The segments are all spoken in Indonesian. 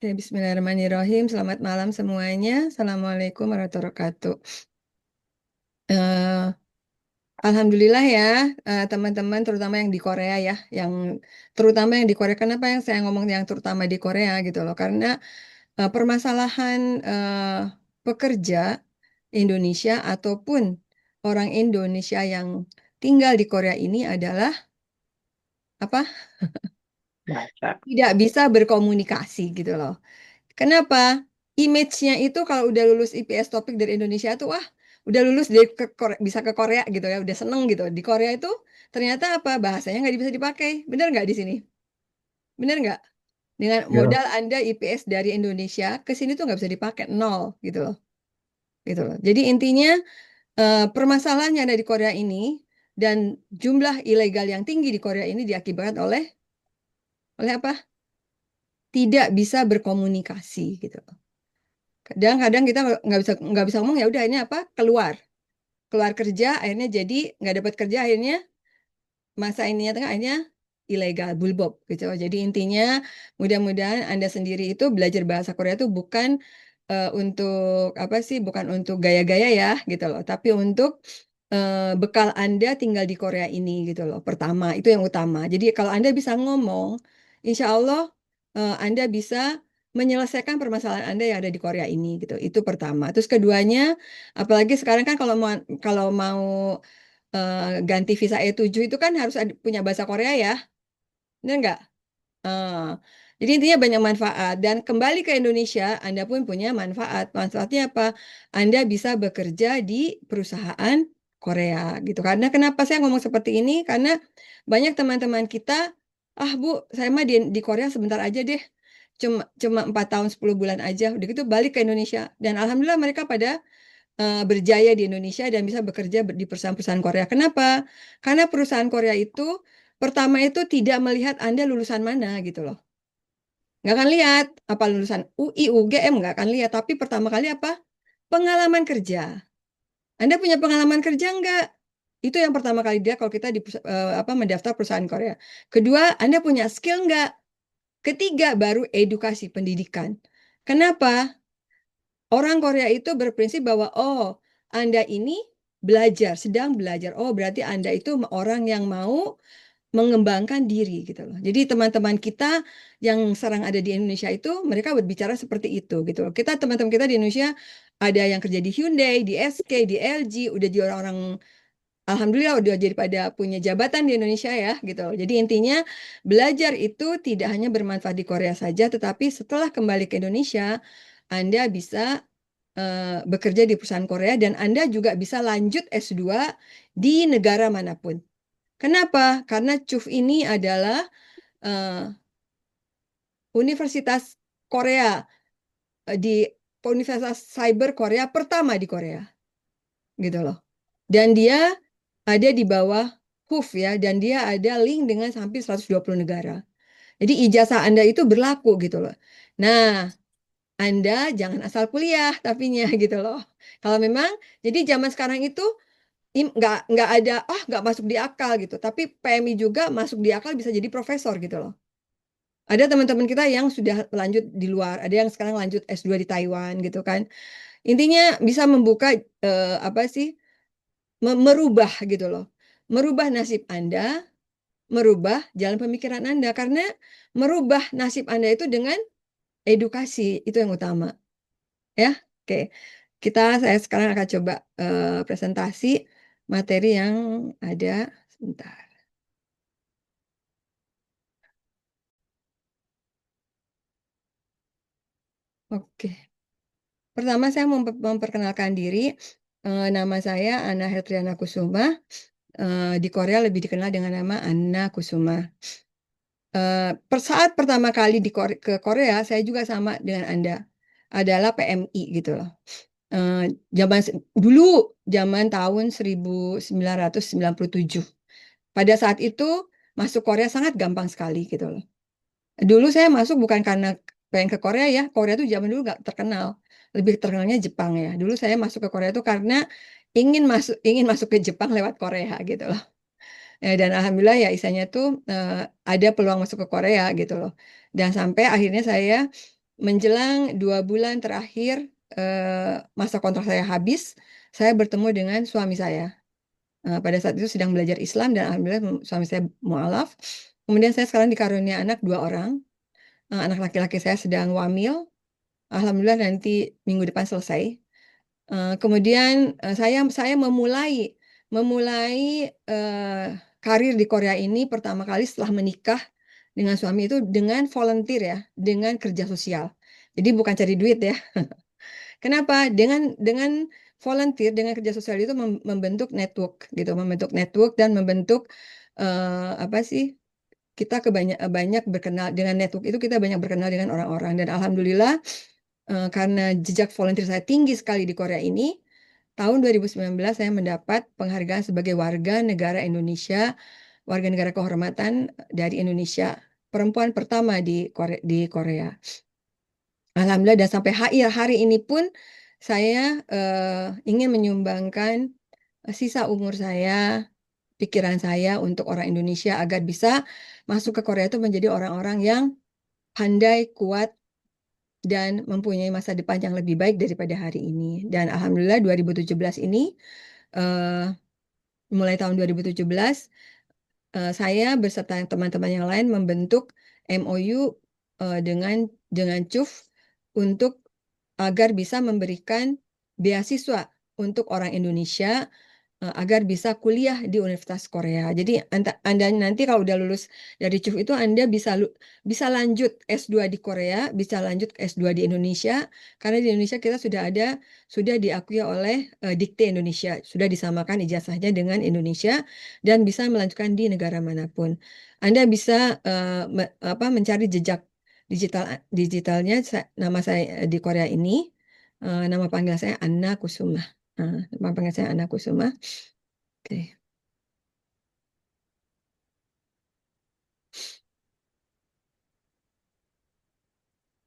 Oke, Bismillahirrahmanirrahim. Selamat malam semuanya. Assalamualaikum warahmatullahi wabarakatuh. Eh, Alhamdulillah ya, teman-teman, terutama yang di Korea ya, terutama yang di Korea. Kenapa yang saya ngomong yang terutama di Korea gitu loh? Karena permasalahan pekerja Indonesia ataupun orang Indonesia yang tinggal di Korea ini adalah apa? Bahasa. Tidak bisa berkomunikasi gitu loh. Kenapa? Image-nya itu kalau udah lulus IPS topik dari Indonesia tuh wah, udah lulus dari bisa ke Korea gitu ya, udah seneng gitu. Di Korea itu ternyata apa? Bahasanya nggak bisa dipakai. Bener nggak di sini? Bener nggak? Dengan Ya, modal Anda IPS dari Indonesia ke sini tuh nggak bisa dipakai nol gitu loh. Gitu loh. Jadi intinya permasalahan yang ada di Korea ini dan jumlah ilegal yang tinggi di Korea ini diakibatkan oleh apa? Tidak bisa berkomunikasi gitu. Kadang-kadang kita nggak bisa ngomong ya udah ini apa keluar kerja akhirnya jadi nggak dapat kerja akhirnya masa ininya tengah akhirnya ilegal bulbob gitu. Jadi intinya mudah-mudahan Anda sendiri itu belajar bahasa Korea itu bukan untuk apa sih bukan untuk gaya-gaya ya gitu loh, tapi untuk bekal Anda tinggal di Korea ini gitu loh. Pertama itu yang utama. Jadi kalau Anda bisa ngomong, insya Allah Anda bisa menyelesaikan permasalahan Anda yang ada di Korea ini gitu. Itu pertama. Terus keduanya, apalagi sekarang kan kalau mau ganti visa E7 itu kan harus punya bahasa Korea ya, benar nggak? Eh, jadi intinya banyak manfaat dan kembali ke Indonesia, Anda pun punya manfaat. Manfaatnya apa? Anda bisa bekerja di perusahaan Korea gitu. Karena kenapa saya ngomong seperti ini? Karena banyak teman-teman kita, ah Bu, saya mah di Korea sebentar aja deh. Cuma cuma 4 tahun 10 bulan aja. Udah gitu balik ke Indonesia. Dan alhamdulillah mereka pada berjaya di Indonesia dan bisa bekerja di perusahaan-perusahaan Korea. Kenapa? Karena perusahaan Korea itu pertama itu tidak melihat Anda lulusan mana gitu loh. Nggak akan lihat apa lulusan UI, UGM nggak akan lihat. Tapi pertama kali apa? Pengalaman kerja. Anda punya pengalaman kerja nggak? Itu yang pertama kali dia kalau kita apa mendaftar perusahaan Korea. Kedua, Anda punya skill nggak? Ketiga, baru edukasi pendidikan. Kenapa? Orang Korea itu berprinsip bahwa, oh, Anda ini belajar, sedang belajar. Oh, berarti Anda itu orang yang mau mengembangkan diri gitu loh. Jadi teman-teman kita yang sekarang ada di Indonesia itu, mereka berbicara seperti itu gitu loh. Teman-teman kita di Indonesia, ada yang kerja di Hyundai, di SK, di LG, udah jadi orang-orang, Alhamdulillah udah jadi pada punya jabatan di Indonesia ya gitu loh. Jadi intinya belajar itu tidak hanya bermanfaat di Korea saja, tetapi setelah kembali ke Indonesia, Anda bisa bekerja di perusahaan Korea dan Anda juga bisa lanjut S2 di negara manapun. Kenapa? Karena CUF ini adalah eh, Universitas Korea di Universitas Cyber Korea pertama di Korea, gitu loh. Dan dia ada di bawah HUF ya, dan dia ada link dengan hampir 120 negara. Jadi ijazah Anda itu berlaku gitu loh. Nah, Anda jangan asal kuliah tapinya gitu loh. Kalau memang, jadi zaman sekarang itu nggak ada nggak masuk di akal gitu. Tapi PMI juga masuk di akal bisa jadi profesor gitu loh. Ada teman-teman kita yang sudah lanjut di luar, ada yang sekarang lanjut S2 di Taiwan gitu kan. Intinya bisa membuka apa sih? Merubah gitu loh. Merubah nasib Anda, merubah jalan pemikiran Anda karena merubah nasib Anda itu dengan edukasi itu yang utama, ya. Oke. Saya sekarang akan coba presentasi materi yang ada sebentar. Oke. Pertama saya memperkenalkan diri. Nama saya Anna Hertriana Kusuma. Di Korea lebih dikenal dengan nama Anna Kusuma. Saat pertama kali ke Korea, saya juga sama dengan Anda. Adalah PMI gitu loh. Eh, dulu, zaman tahun 1997. Pada saat itu, masuk Korea sangat gampang sekali gitu loh. Dulu saya masuk bukan karena pengen ke Korea ya. Korea itu zaman dulu nggak terkenal. Lebih terkenalnya Jepang ya. Dulu saya masuk ke Korea itu karena ingin masuk ke Jepang lewat Korea gitu loh. Dan alhamdulillah ya isanya tuh ada peluang masuk ke Korea gitu loh. Dan sampai akhirnya saya menjelang 2 bulan terakhir masa kontrak saya habis, saya bertemu dengan suami saya. Pada saat itu sedang belajar Islam dan alhamdulillah suami saya mualaf. Kemudian saya sekarang dikarunia anak 2 orang. Anak laki-laki saya sedang wamil. Alhamdulillah nanti minggu depan selesai. Kemudian saya memulai karir di Korea ini pertama kali setelah menikah dengan suami itu dengan volunteer ya, dengan kerja sosial. Jadi bukan cari duit ya. Kenapa? Dengan volunteer, dengan kerja sosial itu membentuk network gitu, membentuk network dan membentuk apa sih? Kita banyak berkenal dengan network itu, kita banyak berkenal dengan orang-orang dan alhamdulillah karena jejak volunteer saya tinggi sekali di Korea ini, tahun 2019 saya mendapat penghargaan sebagai warga negara Indonesia, warga negara kehormatan dari Indonesia, perempuan pertama di Korea. Alhamdulillah dan sampai hari ini pun saya ingin menyumbangkan sisa umur saya, pikiran saya untuk orang Indonesia agar bisa masuk ke Korea itu menjadi orang-orang yang pandai, kuat, dan mempunyai masa depan yang lebih baik daripada hari ini. Dan alhamdulillah 2017 ini, eh, mulai tahun 2017, saya beserta teman-teman yang lain membentuk MOU dengan CUF untuk agar bisa memberikan beasiswa untuk orang Indonesia agar bisa kuliah di Universitas Korea. Jadi Anda nanti kalau udah lulus dari CUF itu Anda bisa lanjut S2 di Korea, bisa lanjut S2 di Indonesia karena di Indonesia kita sudah diakui oleh Dikti Indonesia, sudah disamakan ijazahnya dengan Indonesia dan bisa melanjutkan di negara manapun. Anda bisa mencari jejak digitalnya nama saya di Korea ini, nama panggilan saya Anna Kusuma. Nama panggilan saya Anna Kusuma. Oke.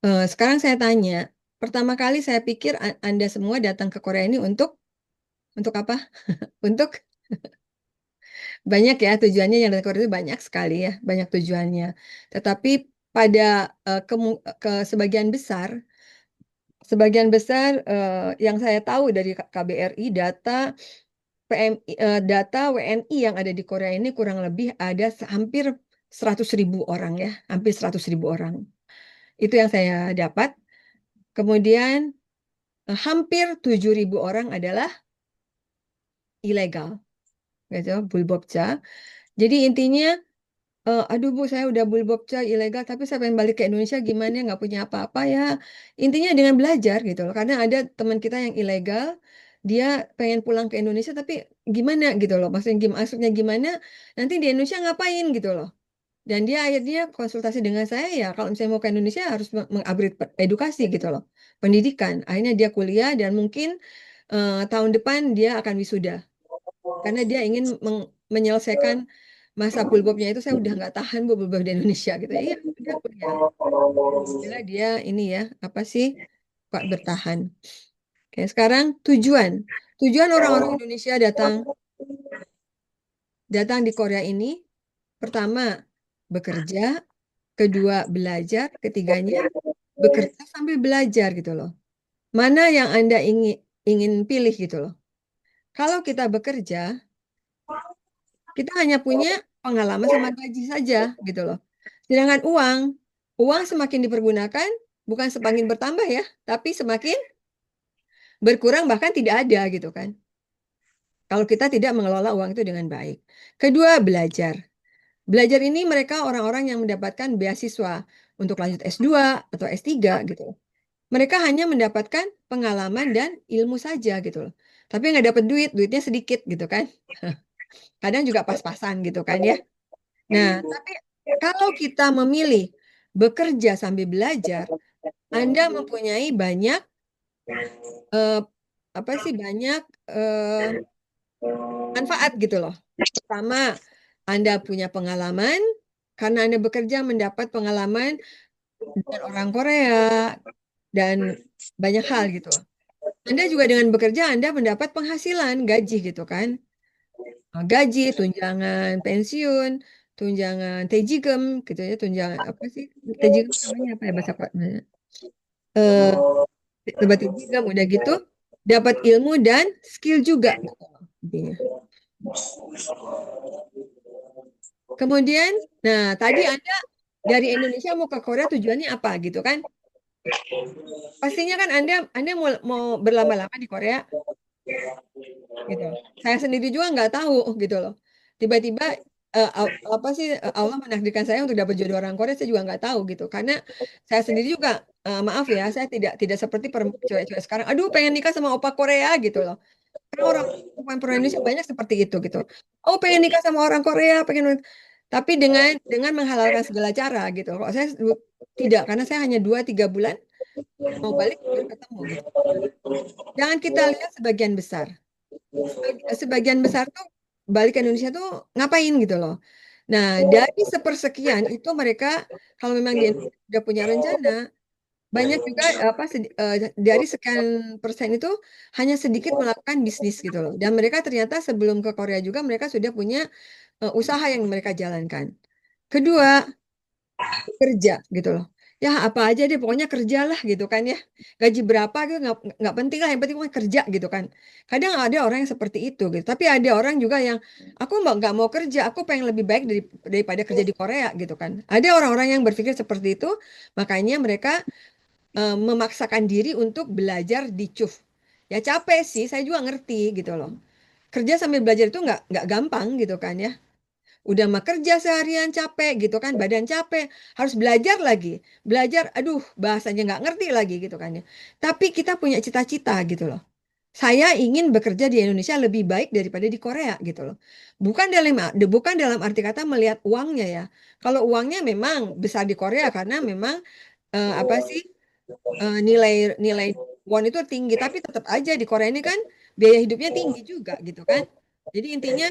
Sekarang saya tanya, pertama kali saya pikir Anda semua datang ke Korea ini untuk apa? Untuk banyak ya tujuannya, yang dari Korea itu banyak sekali ya, banyak tujuannya. Tetapi pada sebagian besar yang saya tahu dari KBRI PMI, data WNI yang ada di Korea ini kurang lebih ada hampir 100.000 orang ya, hampir 100.000 orang. Itu yang saya dapat. Kemudian hampir 7.000 orang adalah ilegal, gitu, bulbopca. Jadi intinya, aduh Bu, saya udah bulbopca ilegal, tapi saya pengen balik ke Indonesia gimana? Nggak punya apa-apa ya. Intinya dengan belajar gitu loh. Karena ada teman kita yang ilegal, dia pengen pulang ke Indonesia, tapi gimana gitu loh. Maksudnya gimana? Nanti di Indonesia ngapain gitu loh. Dan dia akhirnya konsultasi dengan saya ya, kalau misalnya mau ke Indonesia harus mengupgrade edukasi gitu loh, pendidikan. Akhirnya dia kuliah dan mungkin tahun depan dia akan wisuda karena dia ingin menyelesaikan masa bulbobnya itu. Saya udah nggak tahan bu bulbob di Indonesia gitu. Iya, udah kuliah. Alhamdulillah dia ini ya apa sih kok bertahan. Oke, sekarang tujuan tujuan orang-orang Indonesia datang datang di Korea ini pertama bekerja, kedua belajar, ketiganya bekerja sambil belajar gitu loh. Mana yang Anda ingin ingin pilih gitu loh. Kalau kita bekerja, kita hanya punya pengalaman sama gaji saja gitu loh. Sedangkan uang semakin dipergunakan bukan semakin bertambah ya, tapi semakin berkurang bahkan tidak ada gitu kan. Kalau kita tidak mengelola uang itu dengan baik. Kedua, belajar. Belajar ini mereka orang-orang yang mendapatkan beasiswa untuk lanjut S2 atau S3 gitu. Mereka hanya mendapatkan pengalaman dan ilmu saja gitu loh. Tapi nggak dapat duitnya sedikit gitu kan. Kadang juga pas-pasan gitu kan ya. Nah, tapi kalau kita memilih bekerja sambil belajar, Anda mempunyai banyak eh, apa sih banyak manfaat gitu loh. Pertama, Anda punya pengalaman karena Anda bekerja mendapat pengalaman dengan orang Korea dan banyak hal gitu. Anda juga dengan bekerja Anda mendapat penghasilan, gaji gitu kan. Gaji, tunjangan pensiun, tunjangan tejigem gitu ya, tunjangan apa sih? Tejigem namanya apa ya bahasa Korea? eh, tiba-tiba udah gitu dapat ilmu dan skill juga gitu loh, intinya. Kemudian, nah tadi Anda dari Indonesia mau ke Korea tujuannya apa gitu kan? Pastinya kan Anda mau berlama-lama di Korea gitu. Saya sendiri juga nggak tahu gitu loh. Tiba-tiba apa sih Allah menakdirkan saya untuk dapat jodoh orang Korea saya juga nggak tahu gitu. Karena saya sendiri juga maaf ya saya tidak seperti cewek-cewek sekarang. Aduh pengen nikah sama opa Korea gitu loh. Karena orang perempuan Indonesia banyak seperti itu gitu. Oh pengen nikah sama orang Korea, tapi dengan menghalalkan segala cara gitu. Kalau saya tidak, karena saya hanya 2-3 bulan mau balik baru ketemu gitu. Jangan kita lihat sebagian besar. Sebagian besar tuh balik ke Indonesia tuh ngapain gitu loh. Nah dari sepersekian itu mereka kalau memang dia udah punya rencana banyak juga dari sekian persen itu hanya sedikit melakukan bisnis gitu loh. Dan mereka ternyata sebelum ke Korea juga mereka sudah punya usaha yang mereka jalankan. Kedua, kerja gitu loh. Ya apa aja deh pokoknya kerjalah gitu kan ya. Gaji berapa gitu nggak penting lah yang penting mah kerja gitu kan. Kadang ada orang yang seperti itu gitu. Tapi ada orang juga yang aku nggak mau kerja, aku pengen lebih baik daripada kerja di Korea gitu kan. Ada orang-orang yang berpikir seperti itu, makanya mereka memaksakan diri untuk belajar di CUF. Ya capek sih, saya juga ngerti gitu loh. Kerja sambil belajar itu nggak gampang gitu kan ya. Udah mah kerja seharian capek gitu kan, badan capek, harus belajar lagi. Belajar, aduh bahasanya nggak ngerti lagi gitu kan ya. Tapi kita punya cita-cita gitu loh. Saya ingin bekerja di Indonesia lebih baik daripada di Korea gitu loh. Bukan dalam arti kata melihat uangnya ya. Kalau uangnya memang besar di Korea karena memang apa sih nilai nilai won itu tinggi, tapi tetap aja di Korea ini kan biaya hidupnya tinggi juga gitu kan. Jadi intinya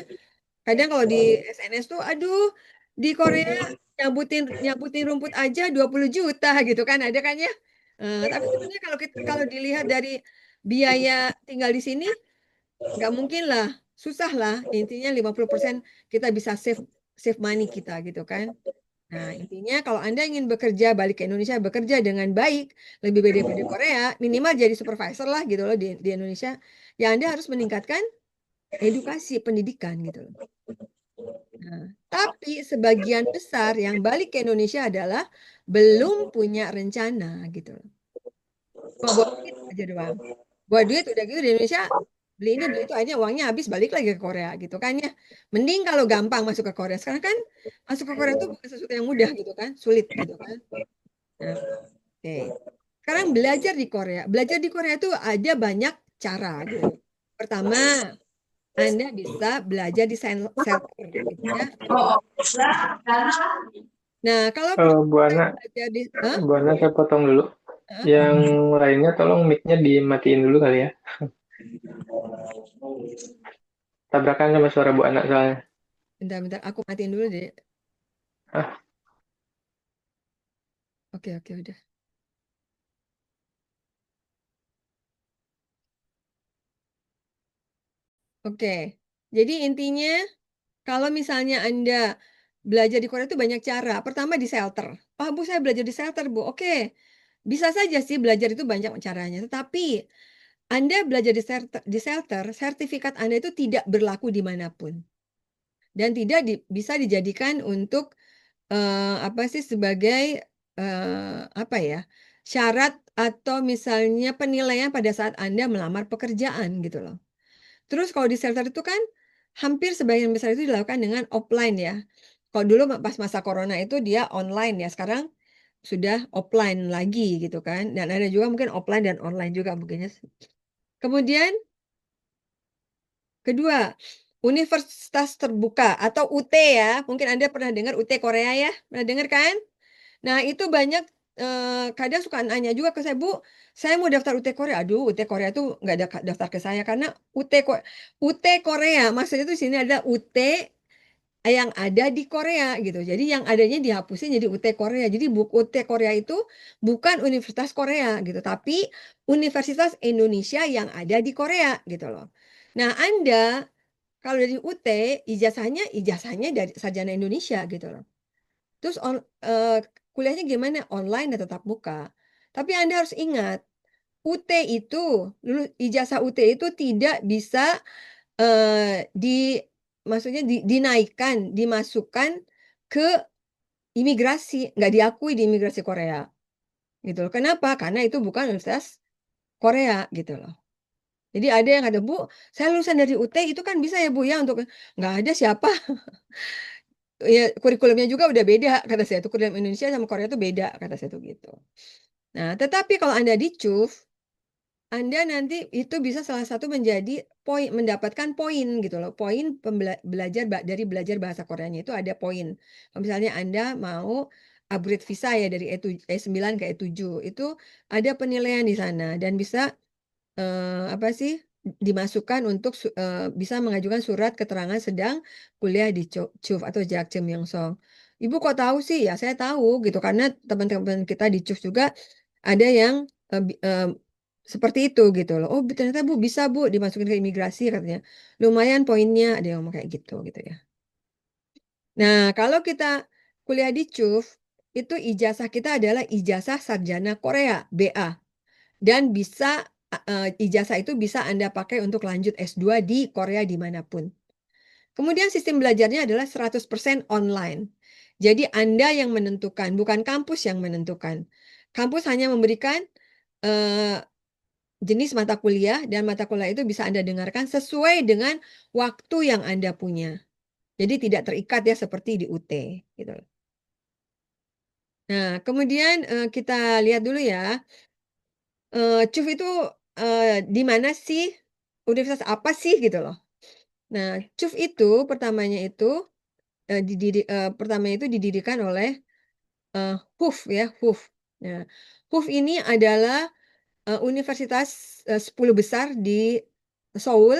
kadang kalau di SNS tuh, aduh, di Korea nyabutin nyabutin rumput aja 20 juta gitu kan, ada kan ya. Tapi sebenarnya kalau dilihat dari biaya tinggal di sini, nggak mungkin lah, susah lah. Intinya 50% kita bisa save save money kita gitu kan. Nah, intinya kalau Anda ingin bekerja, balik ke Indonesia, bekerja dengan baik, lebih baik daripada Korea, minimal jadi supervisor lah gitu loh di Indonesia. Ya Anda harus meningkatkan edukasi pendidikan gitu loh. Nah, tapi sebagian besar yang balik ke Indonesia adalah belum punya rencana gitu loh. Cuma bawa duit aja doang. Bawa duit udah gitu di Indonesia beli ini beli itu akhirnya uangnya habis balik lagi ke Korea gitu kan ya. Mending kalau gampang masuk ke Korea. Sekarang kan masuk ke Korea itu bukan sesuatu yang mudah gitu kan, sulit gitu kan. Nah, oke. Sekarang belajar di Korea. Belajar di Korea itu ada banyak cara gitu. Pertama, Anda bisa belajar di shelter gitu ya. Nah, kalau Bu Ana, belajar di, Hah? Bu Ana saya potong dulu. Hah? Yang lainnya tolong mic-nya dimatiin dulu kali ya. Tabrakan sama suara Bu Ana soalnya. Bentar, aku matiin dulu deh. Ah, Oke, oke, udah. Oke, jadi intinya kalau misalnya Anda belajar di Korea itu banyak cara. Pertama di shelter. Oh, Bu, saya belajar di shelter, Bu. Oke, bisa saja sih belajar itu banyak caranya. Tetapi Anda belajar di shelter, sertifikat Anda itu tidak berlaku dimanapun. Dan tidak bisa dijadikan untuk apa sih sebagai apa ya syarat atau misalnya penilaian pada saat Anda melamar pekerjaan gitu loh. Terus kalau di shelter itu kan hampir sebagian besar itu dilakukan dengan offline ya. Kalau dulu pas masa corona itu dia online ya, sekarang sudah offline lagi gitu kan. Dan ada juga mungkin offline dan online juga mungkinnya. Kemudian kedua, universitas terbuka atau UT ya. Mungkin Anda pernah dengar UT Korea ya? Pernah dengar kan? Nah, itu banyak kadang suka nanya juga ke saya, Bu, saya mau daftar UT Korea. Aduh, UT Korea itu nggak ada daftar ke saya karena UT Korea, maksudnya itu sini ada UT yang ada di Korea gitu. Jadi yang adanya dihapusin jadi UT Korea. Jadi UT Korea itu bukan Universitas Korea gitu, tapi Universitas Indonesia yang ada di Korea gitu loh. Nah, Anda kalau dari UT ijazahnya dari sarjana Indonesia gitu loh. Terus kuliahnya gimana? Online dan tetap muka. Tapi Anda harus ingat, UT itu, ijazah UT itu tidak bisa maksudnya dinaikkan, dimasukkan ke imigrasi, nggak diakui di imigrasi Korea, gitu loh. Kenapa? Karena itu bukan universitas Korea, gitu loh. Jadi ada yang ada, Bu, saya lulusan dari UT, itu kan bisa ya Bu ya untuk, nggak ada siapa. Ya kurikulumnya juga udah beda, kata saya. Itu kurikulum Indonesia sama Korea itu beda, kata saya tuh gitu. Nah, tetapi kalau Anda di CUF, Anda nanti itu bisa salah satu menjadi poin, mendapatkan poin gitu loh. Poin belajar dari belajar bahasa Koreanya itu ada poin. Kalau misalnya Anda mau upgrade visa ya dari E9 ke E7, itu ada penilaian di sana dan bisa apa sih dimasukkan untuk bisa mengajukan surat keterangan sedang kuliah di CUF atau Jakjem Yongsong. Ibu kok tahu sih? Ya saya tahu gitu karena teman-teman kita di CUF juga ada yang seperti itu gitu loh. Oh ternyata Bu bisa Bu dimasukin ke imigrasi katanya. Lumayan poinnya ada yang ngomong kayak gitu ya. Nah kalau kita kuliah di CUF itu ijazah kita adalah ijazah sarjana Korea BA. Dan bisa ijazah itu bisa Anda pakai untuk lanjut S2 di Korea dimanapun. Kemudian sistem belajarnya adalah 100% online. Jadi Anda yang menentukan, bukan kampus yang menentukan. Kampus hanya memberikan eh, jenis mata kuliah dan mata kuliah itu bisa Anda dengarkan sesuai dengan waktu yang Anda punya. Jadi tidak terikat ya seperti di UT gitu. Nah, kemudian kita lihat dulu ya. CUF itu di mana sih? Universitas apa sih gitu loh. Nah, CUF itu pertamanya itu didirikan oleh HUF ya, HUF. Nah, HUF ini adalah universitas 10 besar di Seoul,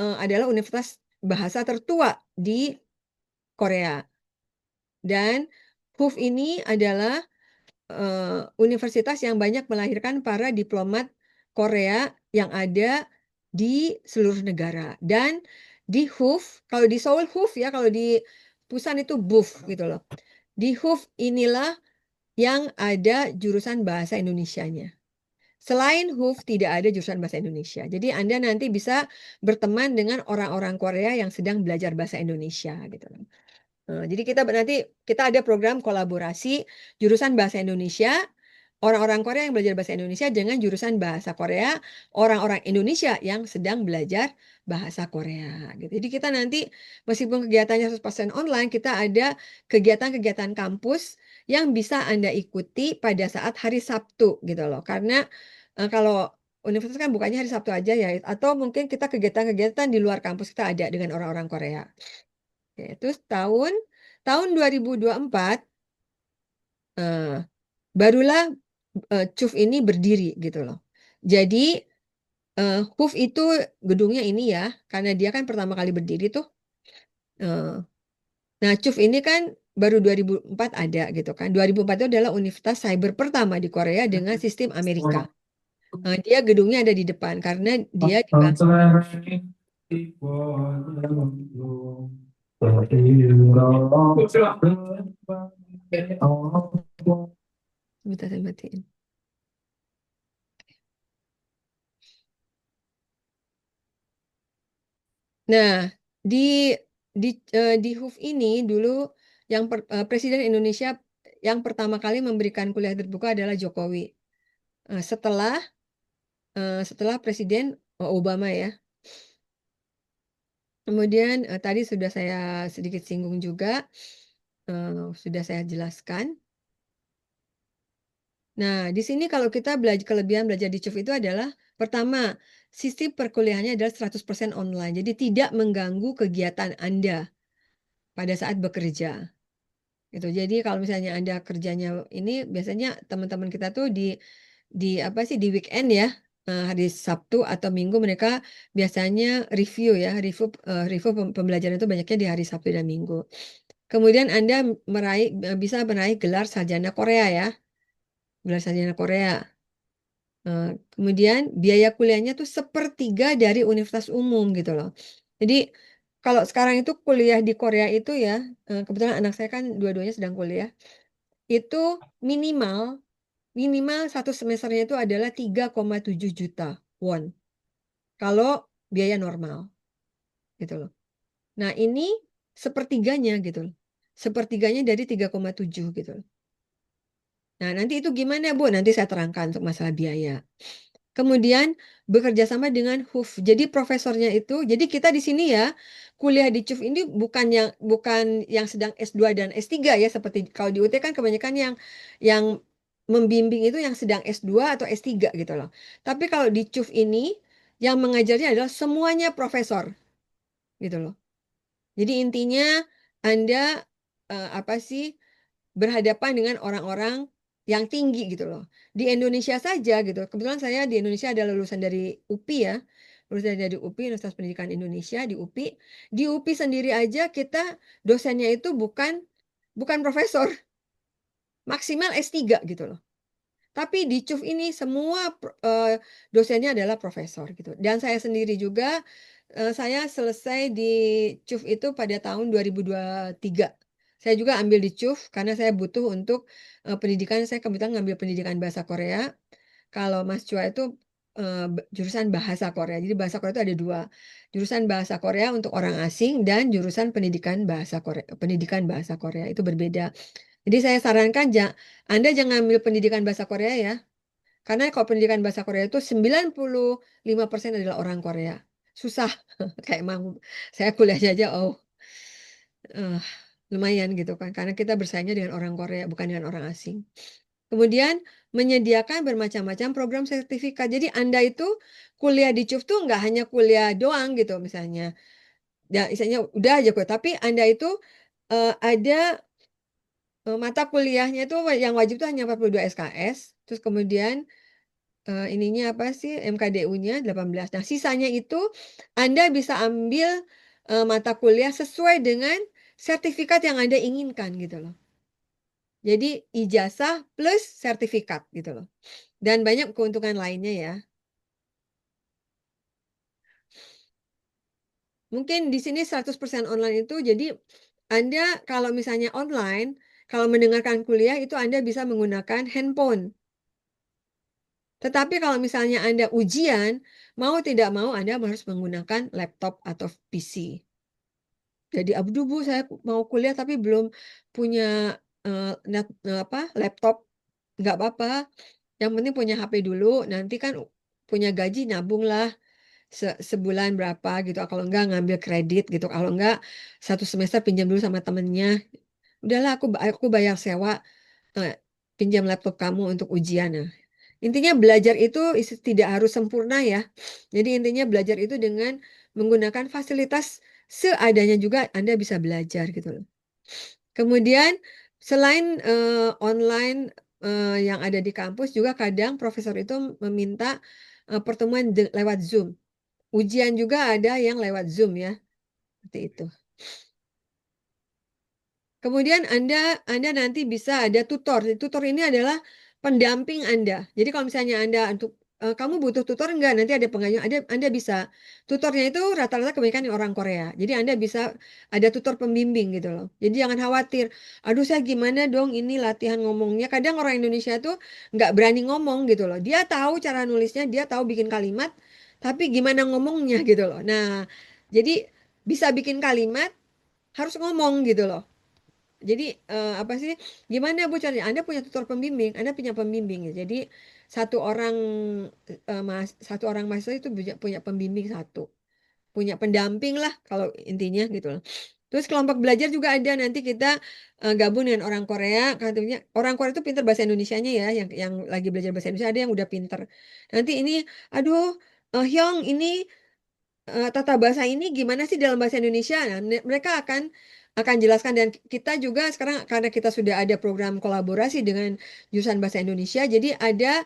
adalah universitas bahasa tertua di Korea. Dan HUF ini adalah universitas yang banyak melahirkan para diplomat Korea yang ada di seluruh negara. Dan di HUF, kalau di Seoul HUF ya, kalau di Busan itu BUF gitu loh. Di HUF inilah yang ada jurusan bahasa Indonesianya. Selain HUF tidak ada jurusan bahasa Indonesia. Jadi Anda nanti bisa berteman dengan orang-orang Korea yang sedang belajar bahasa Indonesia gitu loh. Jadi kita ada program kolaborasi jurusan bahasa Indonesia, orang-orang Korea yang belajar bahasa Indonesia dengan jurusan bahasa Korea, orang-orang Indonesia yang sedang belajar bahasa Korea gitu. Jadi kita nanti meskipun kegiatannya 100% online, kita ada kegiatan-kegiatan kampus yang bisa Anda ikuti pada saat hari Sabtu gitu loh. Karena kalau universitas kan bukannya hari Sabtu aja ya, atau mungkin kita kegiatan-kegiatan di luar kampus kita ada dengan orang-orang Korea. Oke, terus tahun 2024 eh, barulah CUF ini berdiri gitu loh. Jadi HUF itu gedungnya ini ya, karena dia kan pertama kali berdiri tuh. eh, nah, CUF ini kan baru 2004 ada gitu kan. 2004 itu adalah universitas cyber pertama di Korea dengan sistem Amerika. Dia gedungnya ada di depan karena dia dibangun. Bentar, saya matiin. Nah, di di HUF ini dulu Presiden Indonesia yang pertama kali memberikan kuliah terbuka adalah Jokowi. Setelah setelah Presiden Obama ya. Kemudian tadi sudah saya sedikit singgung juga, sudah saya jelaskan. Nah, di sini kalau kita kelebihan belajar di CUF itu adalah pertama, sistem perkuliahannya adalah 100% online. Jadi tidak mengganggu kegiatan Anda pada saat bekerja. Gitu. Jadi kalau misalnya Anda kerjanya ini biasanya teman-teman kita tuh di apa sih di weekend ya, hari Sabtu atau Minggu mereka biasanya review ya, review pembelajaran itu banyaknya di hari Sabtu dan Minggu. Kemudian Anda bisa meraih gelar sarjana Korea ya, gelar sarjana Korea. Kemudian biaya kuliahnya tuh sepertiga dari universitas umum gitu loh. Jadi kalau sekarang itu kuliah di Korea itu ya, kebetulan anak saya kan dua-duanya sedang kuliah, itu minimal minimal satu semesternya itu adalah 3,7 juta won. Kalau biaya normal gitu loh. Nah, ini sepertiganya gitu loh. Sepertiganya dari 3,7 gitu loh. Nah, nanti itu gimana, Bu? Nanti saya terangkan untuk masalah biaya. Kemudian bekerja sama dengan HUF. Jadi profesornya itu, jadi kita di sini ya kuliah di CUF ini bukan yang sedang S2 dan S3 ya, seperti kalau di UT kan kebanyakan yang membimbing itu yang sedang S2 atau S3 gitu loh. Tapi kalau di CUF ini yang mengajarnya adalah semuanya profesor gitu loh. Jadi intinya Anda apa sih berhadapan dengan orang-orang yang tinggi gitu loh. Di Indonesia saja gitu. Kebetulan saya di Indonesia adalah lulusan dari UPI ya. Lulusan dari UPI, Universitas Pendidikan Indonesia di UPI. Di UPI sendiri aja kita dosennya itu bukan bukan profesor, maksimal S3 gitu loh. Tapi di CUF ini semua dosennya adalah profesor gitu. Dan saya sendiri juga, saya selesai di CUF itu pada tahun 2023. Saya juga ambil di CUF karena saya butuh untuk pendidikan. Saya kebetulan ngambil pendidikan bahasa Korea. Kalau Mas Chua itu jurusan bahasa Korea. Jadi bahasa Korea itu ada dua. Jurusan bahasa Korea untuk orang asing dan jurusan pendidikan bahasa Korea. Pendidikan bahasa Korea itu berbeda. Jadi saya sarankan Anda jangan ambil pendidikan bahasa Korea ya. Karena kalau pendidikan bahasa Korea itu 95% adalah orang Korea. Susah. Kayak mau saya kuliahnya aja eh, lumayan gitu kan. Karena kita bersaingnya dengan orang Korea bukan dengan orang asing. Kemudian menyediakan bermacam-macam program sertifikat. Jadi Anda itu kuliah di CUF tuh nggak hanya kuliah doang gitu misalnya. Ya, misalnya udah aja kok. Tapi Anda itu ada mata kuliahnya itu yang wajib tuh hanya 42 SKS. Terus kemudian ininya apa sih MKDU-nya 18. Nah, sisanya itu Anda bisa ambil mata kuliah sesuai dengan sertifikat yang Anda inginkan gitu loh. Jadi ijazah plus sertifikat gitu loh. Dan banyak keuntungan lainnya ya. Mungkin di sini 100% online itu jadi Anda kalau misalnya online, kalau mendengarkan kuliah itu Anda bisa menggunakan handphone. Tetapi kalau misalnya Anda ujian, mau tidak mau Anda harus menggunakan laptop atau PC. Jadi abu Bu, saya mau kuliah tapi belum punya laptop. Nggak apa-apa. Yang penting punya HP dulu. Nanti kan punya gaji nabunglah sebulan berapa gitu. Kalau enggak ngambil kredit gitu. Kalau enggak satu semester pinjam dulu sama temennya. Udahlah aku bayar sewa eh, pinjam laptop kamu untuk ujian. Nah, intinya belajar itu tidak harus sempurna ya. Jadi intinya belajar itu dengan menggunakan fasilitas seadanya juga Anda bisa belajar gitu loh. Kemudian selain online yang ada di kampus juga kadang profesor itu meminta pertemuan lewat Zoom. Ujian juga ada yang lewat Zoom ya, seperti itu. Kemudian Anda nanti bisa ada tutor. Tutor ini adalah pendamping Anda. Jadi kalau misalnya Anda untuk kamu butuh tutor enggak? Nanti ada pengajar. Anda bisa. Tutornya itu rata-rata kebanyakan orang Korea. Jadi Anda bisa ada tutor pembimbing gitu loh. Jadi jangan khawatir. Aduh saya gimana dong ini latihan ngomongnya. Kadang orang Indonesia tuh nggak berani ngomong gitu loh. Dia tahu cara nulisnya, dia tahu bikin kalimat, tapi gimana ngomongnya gitu loh. Nah, jadi bisa bikin kalimat harus ngomong gitu loh. Jadi apa sih? Gimana Bu caranya? Anda punya tutor pembimbing, Anda punya pembimbing ya. Jadi satu orang satu orang mahasiswa itu punya pembimbing satu, punya pendamping lah kalau intinya gitu loh. Terus kelompok belajar juga ada nanti kita gabung dengan orang Korea. Katanya orang Korea itu pintar bahasa Indonesianya ya, yang lagi belajar bahasa Indonesia ada yang udah pinter. Nanti ini, aduh, Hyong ini tata bahasa ini gimana sih dalam bahasa Indonesia? Nah, mereka akan jelaskan dan kita juga sekarang karena kita sudah ada program kolaborasi dengan jurusan bahasa Indonesia, jadi ada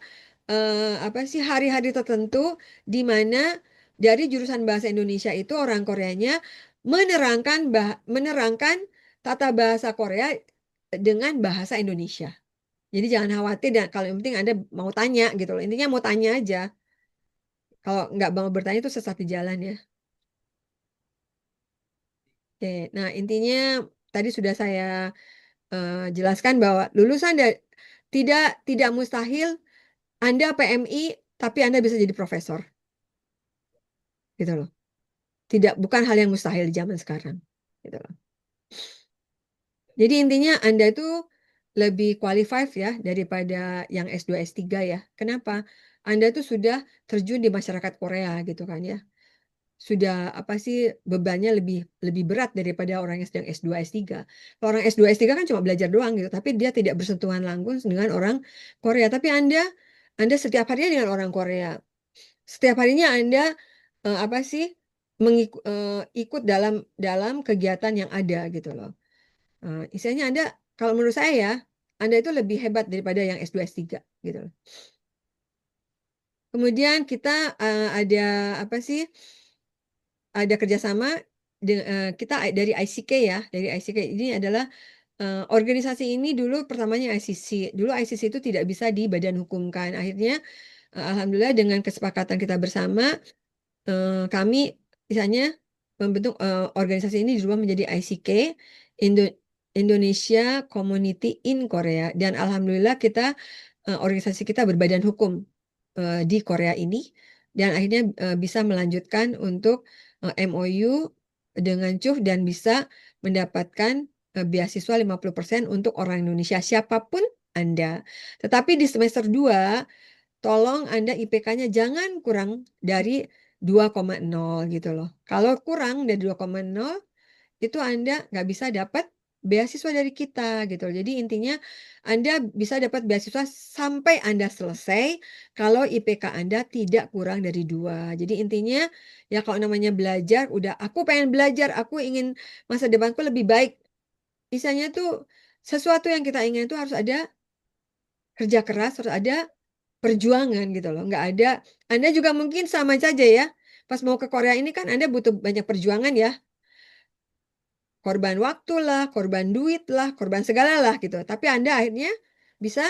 apa sih hari-hari tertentu di mana dari jurusan bahasa Indonesia itu orang Koreanya menerangkan tata bahasa Korea dengan bahasa Indonesia. Jadi jangan khawatir dan kalau yang penting Anda mau tanya gitu loh. Intinya mau tanya aja. Kalau nggak mau bertanya itu sesat di jalan ya. Oke, nah intinya tadi sudah saya jelaskan bahwa tidak mustahil Anda PMI tapi Anda bisa jadi profesor, gitu loh. Tidak, bukan hal yang mustahil di zaman sekarang, gitu loh. Jadi intinya Anda itu lebih qualified ya daripada yang S2 S3 ya. Kenapa? Anda itu sudah terjun di masyarakat Korea gitu kan ya. Sudah apa sih bebannya lebih lebih berat daripada orang yang sedang S2 S3. Kalau orang S2 S3 kan cuma belajar doang gitu, tapi dia tidak bersentuhan langsung dengan orang Korea. Tapi Anda setiap harinya dengan orang Korea. Setiap harinya Anda apa sih ikut dalam dalam kegiatan yang ada gitu loh. Istilahnya Anda, kalau menurut saya ya, Anda itu lebih hebat daripada yang S2 S3 gitu loh. Kemudian kita ada apa sih? Ada kerjasama kita dari ICK ya, dari ICK ini adalah organisasi ini dulu pertamanya ICC. Dulu ICC itu tidak bisa dibadan hukumkan. Akhirnya alhamdulillah dengan kesepakatan kita bersama kami misalnya membentuk organisasi ini dirubah menjadi ICK, Indo- Indonesia Community in Korea, dan alhamdulillah organisasi kita berbadan hukum di Korea ini, dan akhirnya bisa melanjutkan untuk MOU dengan CUF dan bisa mendapatkan beasiswa 50% untuk orang Indonesia siapapun Anda. Tetapi di semester 2 tolong Anda IPK-nya jangan kurang dari 2,0 gitu loh. Kalau kurang dari 2,0 itu Anda nggak bisa dapat beasiswa dari kita gitu loh. Jadi intinya Anda bisa dapat beasiswa sampai Anda selesai kalau IPK Anda tidak kurang dari 2. Jadi intinya ya kalau namanya belajar, udah aku pengen belajar, aku ingin masa depanku lebih baik. Misalnya tuh sesuatu yang kita ingin itu harus ada kerja keras, harus ada perjuangan gitu loh. Nggak ada, Anda juga mungkin sama saja ya. Pas mau ke Korea ini kan Anda butuh banyak perjuangan ya. Korban waktu lah, korban duit lah, korban segala lah gitu. Tapi Anda akhirnya bisa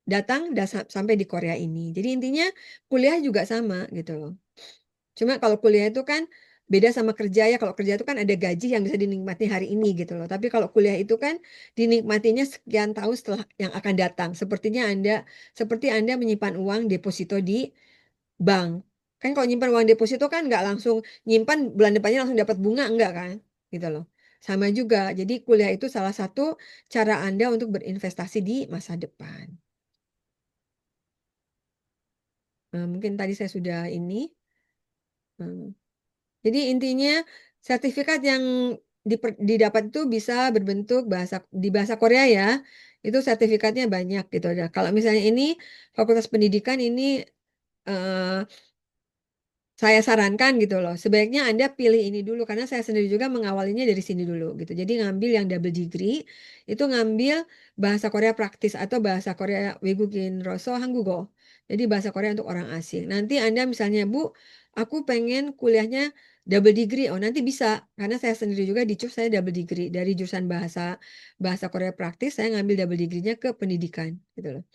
datang sampai di Korea ini. Jadi intinya kuliah juga sama gitu loh. Cuma kalau kuliah itu kan beda sama kerja ya. Kalau kerja itu kan ada gaji yang bisa dinikmati hari ini gitu loh. Tapi kalau kuliah itu kan dinikmatinya sekian tahun setelah yang akan datang. Seperti Anda menyimpan uang deposito di bank. Kan kalau nyimpan uang deposito kan nggak langsung nyimpan bulan depannya langsung dapat bunga, enggak kan? Gitu loh. Sama juga. Jadi kuliah itu salah satu cara Anda untuk berinvestasi di masa depan. Mungkin tadi saya sudah ini. Hmm. Jadi intinya sertifikat yang didapat itu bisa berbentuk di bahasa Korea ya. Itu sertifikatnya banyak gitu. Nah, kalau misalnya ini Fakultas Pendidikan ini eh, saya sarankan gitu loh, sebaiknya Anda pilih ini dulu karena saya sendiri juga mengawalinya dari sini dulu gitu. Jadi ngambil yang double degree itu ngambil bahasa Korea praktis atau bahasa Korea 외국인 Roso Hangugo. Jadi bahasa Korea untuk orang asing. Nanti Anda misalnya, Bu, aku pengen kuliahnya double degree. Oh, nanti bisa karena saya sendiri juga di CUF saya double degree dari jurusan bahasa bahasa Korea praktis saya ngambil double degree-nya ke pendidikan gitu loh.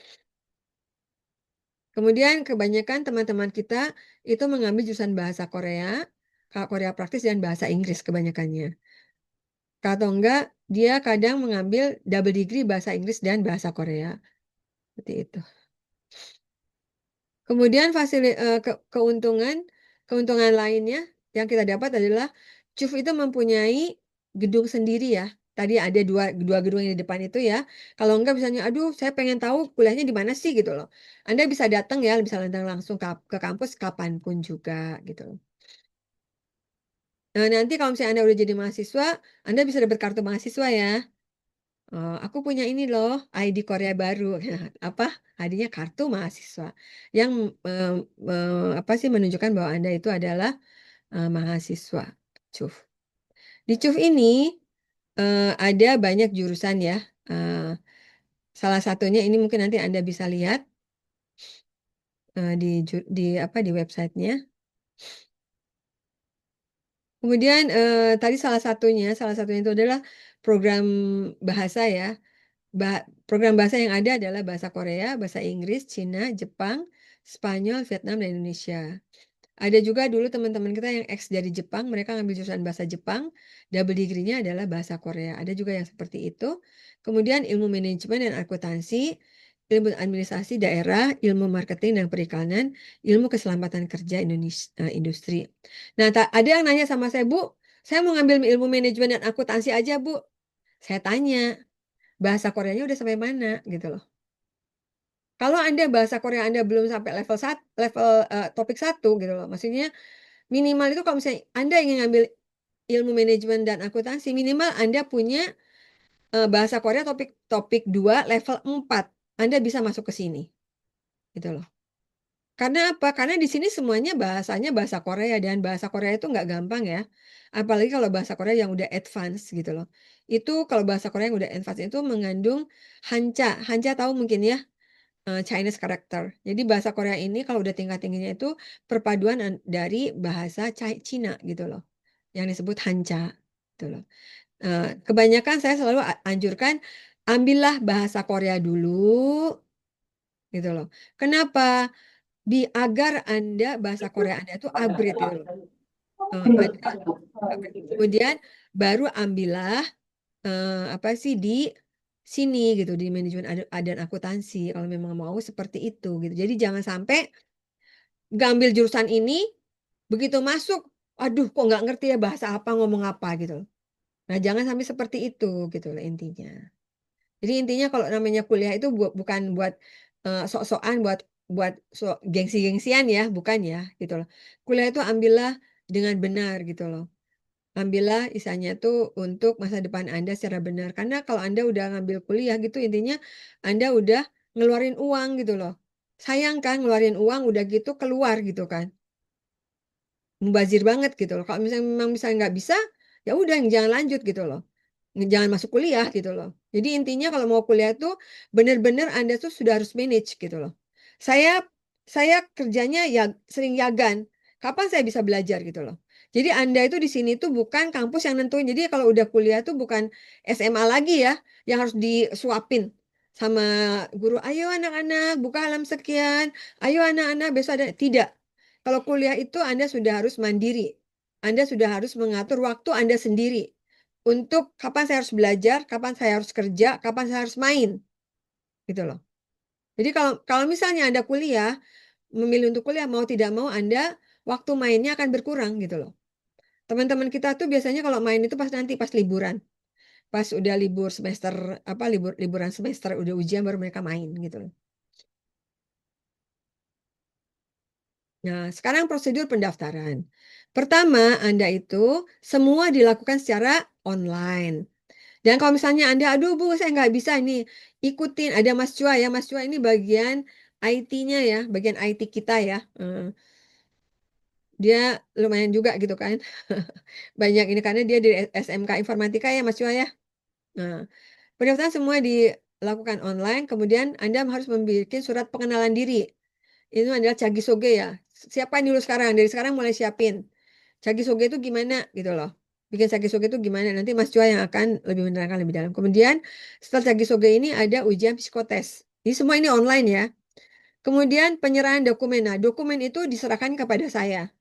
Kemudian kebanyakan teman-teman kita itu mengambil jurusan bahasa Korea, Korea praktis dan bahasa Inggris kebanyakannya. Atau enggak, dia kadang mengambil double degree bahasa Inggris dan bahasa Korea. Seperti itu. Kemudian keuntungan lainnya yang kita dapat adalah CUF itu mempunyai gedung sendiri ya. Tadi ada dua gedung yang di depan itu ya. Kalau enggak misalnya, aduh saya pengen tahu kuliahnya di mana sih gitu loh. Anda bisa datang ya, bisa datang langsung ke kampus kapanpun juga gitu loh. Nah, nanti kalau misalnya Anda udah jadi mahasiswa, Anda bisa dapat kartu mahasiswa ya. Aku punya ini loh, ID Korea baru. Apa? ID-nya kartu mahasiswa yang eh, apa sih menunjukkan bahwa Anda itu adalah mahasiswa CUF. Di CUF ini ada banyak jurusan ya. Eh, Salah satunya ini mungkin nanti Anda bisa lihat di apa di websitenya. Kemudian salah satunya itu adalah program bahasa ya. Program bahasa yang ada adalah bahasa Korea, bahasa Inggris, Cina, Jepang, Spanyol, Vietnam, dan Indonesia. Ada juga dulu teman-teman kita yang ex dari Jepang, mereka ngambil jurusan bahasa Jepang, double degree-nya adalah bahasa Korea. Ada juga yang seperti itu. Kemudian ilmu manajemen dan akuntansi, ilmu administrasi daerah, ilmu marketing dan perikanan, ilmu keselamatan kerja Indonesia, industri. Nah, ada yang nanya sama saya, Bu, saya mau ngambil ilmu manajemen dan akuntansi aja, Bu. Saya tanya, bahasa Koreanya udah sampai mana gitu loh. Kalau Anda bahasa Korea Anda belum sampai level level topik 1 gitu loh. Maksudnya minimal itu kalau misalnya Anda ingin ngambil ilmu manajemen dan akuntansi, minimal Anda punya bahasa Korea topik 2 level 4. Anda bisa masuk ke sini. Gitu loh. Karena apa? Karena di sini semuanya bahasanya bahasa Korea dan bahasa Korea itu nggak gampang ya. Apalagi kalau bahasa Korea yang udah advance gitu loh. Itu kalau bahasa Korea yang udah advance itu mengandung Hanja. Hanja tahu mungkin ya, Chinese character. Jadi bahasa Korea ini kalau udah tingkat tingginya itu perpaduan dari bahasa Cina gitu loh. Yang disebut Hanja gitu loh. Kebanyakan saya selalu anjurkan ambillah bahasa Korea dulu gitu loh. Kenapa? Agar Anda bahasa Korea Anda itu upgrade gitu loh. Anda upgrade. Kemudian baru ambillah apa sih di sini gitu di manajemen dan akuntansi kalau memang mau seperti itu gitu. Jadi jangan sampai nggak ambil jurusan ini begitu masuk, aduh kok nggak ngerti ya bahasa apa ngomong apa gitu loh. Nah jangan sampai seperti itu gitu loh intinya. Jadi intinya kalau namanya kuliah itu bukan buat sok-sokan, buat buat gengsi-gengsian ya, bukan ya, gitu loh. Kuliah itu ambillah dengan benar gitu loh. Ambillah isanya tuh untuk masa depan Anda secara benar. Karena kalau Anda udah ngambil kuliah gitu, intinya Anda udah ngeluarin uang gitu loh. Sayang kan ngeluarin uang udah gitu keluar gitu kan. Mubazir banget gitu loh. Kalau misalnya memang misalnya nggak bisa, ya udah jangan lanjut gitu loh. Jangan masuk kuliah gitu loh. Jadi intinya kalau mau kuliah tuh benar-benar Anda tuh sudah harus manage gitu loh. Saya saya kerjanya ya sering yagan. Kapan saya bisa belajar gitu loh. Jadi Anda itu di sini tuh bukan kampus yang nentuin. Jadi kalau udah kuliah tuh bukan SMA lagi ya yang harus disuapin sama guru. Ayo anak-anak buka halaman sekian. Ayo anak-anak besok ada. Tidak. Kalau kuliah itu Anda sudah harus mandiri. Anda sudah harus mengatur waktu Anda sendiri untuk kapan saya harus belajar, kapan saya harus kerja, kapan saya harus main, gitu loh. Jadi kalau kalau misalnya Anda kuliah, memilih untuk kuliah mau tidak mau Anda waktu mainnya akan berkurang gitu loh. Teman-teman kita tuh biasanya kalau main itu pas nanti pas liburan, pas udah libur semester apa liburan semester udah ujian baru mereka main gitu loh. Nah, sekarang prosedur pendaftaran. Pertama, Anda itu semua dilakukan secara online. Dan kalau misalnya Anda, aduh Bu, saya nggak bisa ini, ikutin, ada Mas Chua ya, Mas Chua ini bagian IT-nya ya, bagian IT kita ya. Dia lumayan juga gitu kan. Banyak ini karena dia di SMK Informatika ya Mas Chua ya. Nah, pendaftaran semua dilakukan online, kemudian Anda harus membuat surat pengenalan diri. Itu adalah Cagi Soge ya. Siapa dulu sekarang, dari sekarang mulai siapin. Cagi Soge itu gimana gitu loh. Bikin Cagi Soge itu gimana, nanti Mas Chua yang akan lebih menerangkan lebih dalam. Kemudian setelah Cagi Soge ini ada ujian psikotes. Ini semua ini online ya. Kemudian penyerahan dokumen. Nah, dokumen itu diserahkan kepada saya.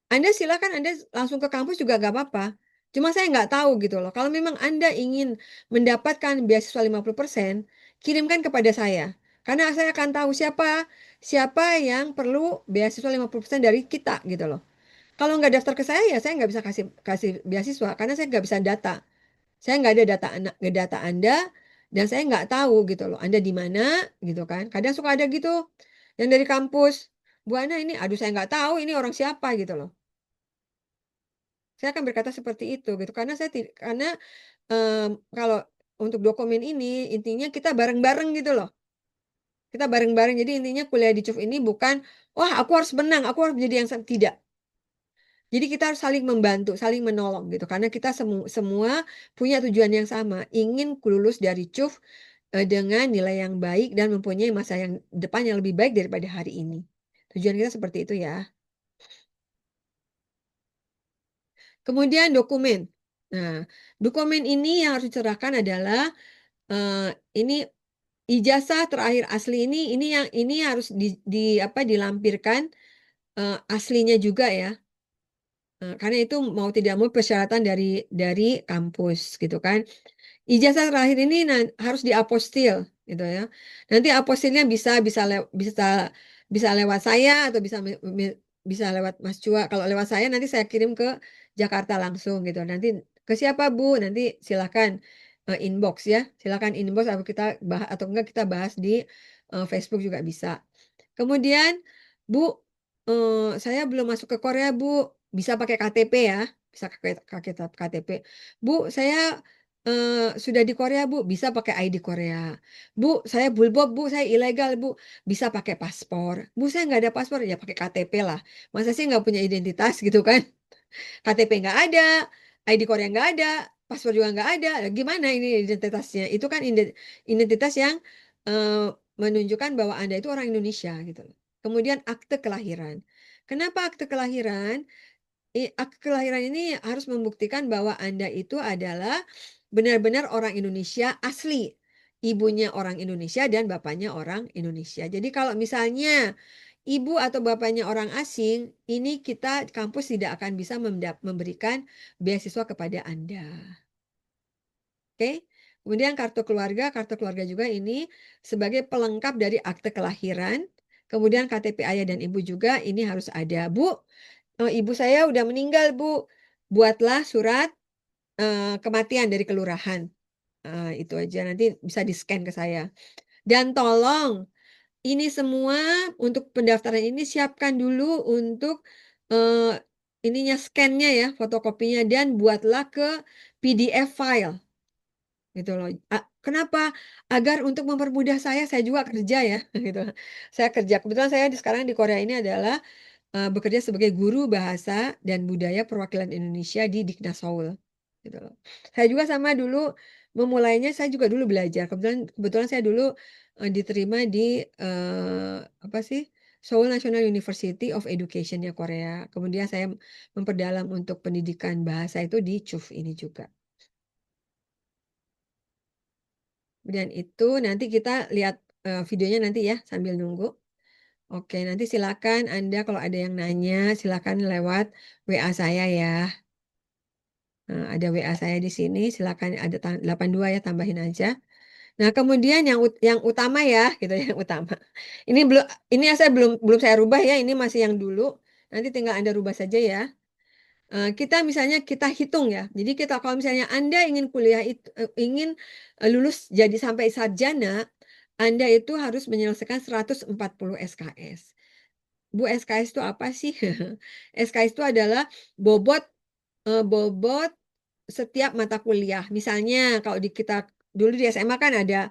Anda silakan Anda langsung ke kampus juga gak apa-apa. Cuma saya nggak tahu gitu loh. Kalau memang Anda ingin mendapatkan beasiswa 50%, kirimkan kepada saya. Karena saya akan tahu siapa siapa yang perlu beasiswa 50% dari kita gitu loh. Kalau nggak daftar ke saya ya saya nggak bisa kasih kasih beasiswa karena saya nggak bisa data. Saya nggak ada data Anda dan saya nggak tahu gitu loh. Anda di mana gitu kan. Kadang suka ada gitu yang dari kampus. Bu Ana ini, aduh saya nggak tahu ini orang siapa gitu loh. Saya akan berkata seperti itu gitu karena karena kalau untuk dokumen ini intinya kita bareng-bareng gitu loh. Kita bareng-bareng jadi intinya kuliah di CUF ini bukan wah aku harus menang, aku harus menjadi yang tidak. Jadi kita harus saling membantu, saling menolong gitu karena kita semua punya tujuan yang sama, ingin lulus dari CUF dengan nilai yang baik dan mempunyai masa yang depan yang lebih baik daripada hari ini. Tujuan kita seperti itu ya. Kemudian dokumen. Nah, dokumen ini yang harus dicerahkan adalah ini ijazah terakhir asli ini yang ini harus apa dilampirkan aslinya juga ya. Karena itu mau tidak mau persyaratan dari kampus gitu kan. ijazah terakhir ini harus diapostil gitu ya. Nanti apostilnya bisa lewat saya atau bisa lewat Mas Cua. Kalau lewat saya nanti saya kirim ke Jakarta langsung gitu. Nanti ke siapa Bu? Nanti silakan inbox ya. Silakan inbox atau kita bahas atau enggak kita bahas di Facebook juga bisa. Kemudian Bu, saya belum masuk ke Korea Bu. Bisa pakai KTP ya. Bisa pakai KTP. Bu, saya sudah di Korea Bu, bisa pakai ID Korea. Bu, saya bulbob Bu, saya ilegal Bu, bisa pakai paspor. Bu, saya nggak ada paspor, ya pakai KTP lah. Masa sih nggak punya identitas gitu kan? KTP nggak ada, ID Korea nggak ada, paspor juga nggak ada. Lah, gimana ini identitasnya? Itu kan identitas yang eh, menunjukkan bahwa Anda itu orang Indonesia gitu loh. Kemudian akte kelahiran. Kenapa akte kelahiran? Akte kelahiran ini harus membuktikan bahwa Anda itu adalah benar-benar orang Indonesia asli. Ibunya orang Indonesia dan bapaknya orang Indonesia. Jadi kalau misalnya ibu atau bapaknya orang asing, ini kita kampus tidak akan bisa memberikan beasiswa kepada Anda. Oke? Kemudian kartu keluarga juga ini sebagai pelengkap dari akte kelahiran. Kemudian KTP ayah dan ibu juga ini harus ada. Bu, ibu saya udah meninggal, Bu. Buatlah surat kematian dari kelurahan. Itu aja nanti bisa di-scan ke saya. Dan tolong ini semua untuk pendaftaran ini siapkan dulu untuk eh, ininya scan-nya ya, fotokopinya dan buatlah ke PDF file gitu loh. Kenapa? Agar untuk mempermudah saya juga kerja ya gitu. Saya kerja. Kebetulan saya sekarang di Korea ini adalah bekerja sebagai guru bahasa dan budaya perwakilan Indonesia di Diknas Seoul. Gitu loh. Saya juga sama dulu memulainya saya juga dulu belajar. Kebetulan saya dulu diterima di apa sih Seoul National University of Education ya Korea. Kemudian saya memperdalam untuk pendidikan bahasa itu di CUF ini juga. Kemudian itu nanti kita lihat videonya nanti ya sambil nunggu. Oke, nanti silakan Anda kalau ada yang nanya, silakan lewat WA saya ya. Ada WA saya di sini, silakan ada 82 ya, tambahin aja. Nah, kemudian yang utama ya, gitu ya, yang utama. Ini belum ini saya belum belum saya rubah ya, ini masih yang dulu. Nanti tinggal Anda rubah saja ya. Kita misalnya kita hitung ya. Jadi kita kalau misalnya Anda ingin kuliah itu ingin lulus jadi sampai sarjana, Anda itu harus menyelesaikan 140 SKS. Bu, SKS itu apa sih? SKS itu adalah bobot bobot setiap mata kuliah. Misalnya kalau di kita dulu di SMA kan ada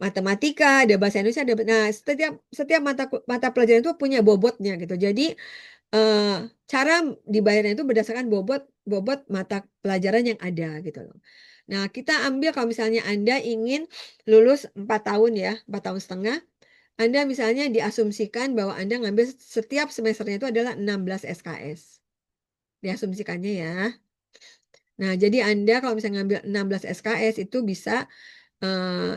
matematika, ada bahasa Indonesia, nah setiap setiap mata pelajaran itu punya bobotnya gitu. Jadi eh, cara dibayarnya itu berdasarkan bobot bobot mata pelajaran yang ada gitu loh. Nah, kita ambil kalau misalnya Anda ingin lulus 4 tahun ya, 4 tahun setengah, Anda misalnya diasumsikan bahwa Anda ngambil setiap semesternya itu adalah 16 SKS. Diasumsikannya ya. Nah, jadi Anda kalau misalnya ngambil 16 SKS itu bisa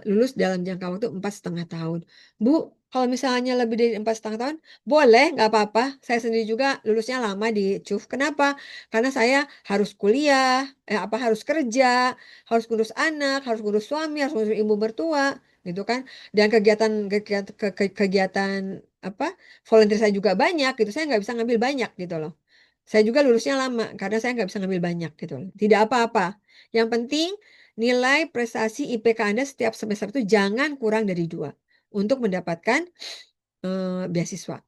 lulus dalam jangka waktu 4,5 tahun. Bu, kalau misalnya lebih dari 4,5 tahun, boleh, nggak apa-apa. Saya sendiri juga lulusnya lama di CUF. Kenapa? Karena saya harus kuliah, apa harus kerja, harus ngurus anak, harus ngurus suami, harus ngurus ibu mertua, gitu kan. Dan kegiatan apa volunteer saya juga banyak, gitu. Saya nggak bisa ngambil banyak, gitu loh. Saya juga lulusnya lama karena saya nggak bisa ngambil banyak gitu loh. Tidak apa-apa. Yang penting nilai prestasi IPK Anda setiap semester itu jangan kurang dari 2 untuk mendapatkan beasiswa.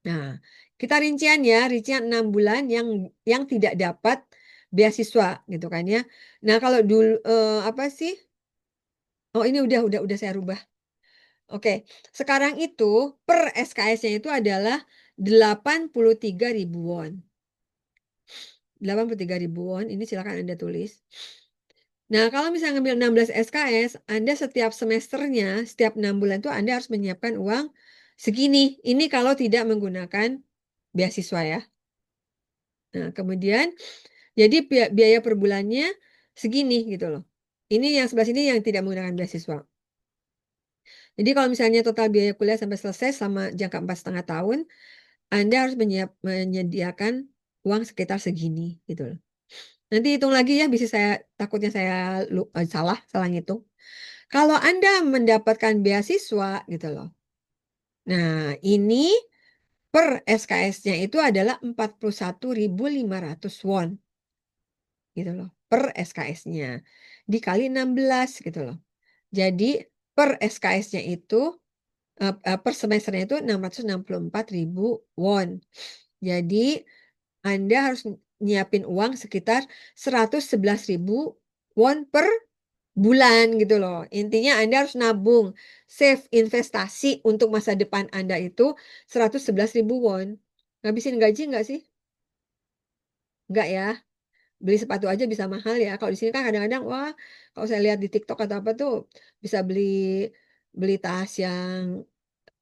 Nah, kita rincian ya, rincian 6 bulan yang tidak dapat beasiswa gitu kan ya. Nah, kalau dulu apa sih? Oh, ini udah saya rubah. Oke, sekarang itu per SKS-nya itu adalah 83.000 won. 83.000 won, ini silakan Anda tulis. Nah, kalau misalnya ngambil 16 SKS, Anda setiap semesternya, setiap 6 bulan itu Anda harus menyiapkan uang segini. Ini kalau tidak menggunakan beasiswa ya. Nah, kemudian jadi biaya per bulannya segini gitu loh. Ini yang sebelah sini yang tidak menggunakan beasiswa. Jadi kalau misalnya total biaya kuliah sampai selesai selama jangka 4,5 tahun, Anda harus menyediakan uang sekitar segini gitu loh. Nanti hitung lagi ya, bisa saya takutnya saya salah ngitung. Kalau Anda mendapatkan beasiswa gitu loh. Nah, ini per SKS-nya itu adalah 41.500 won gitu loh. Per SKS-nya dikali 16 gitu loh. Jadi per SKS-nya itu per semesternya itu 664.000 won. Jadi Anda harus nyiapin uang sekitar 111.000 won per bulan gitu loh. Intinya Anda harus nabung, save investasi untuk masa depan Anda itu 111.000 won. Ngabisin gaji nggak sih? Nggak ya. Beli sepatu aja bisa mahal ya. Kalau di sini kan kadang-kadang, wah, kalau saya lihat di TikTok atau apa tuh bisa beli beli tas yang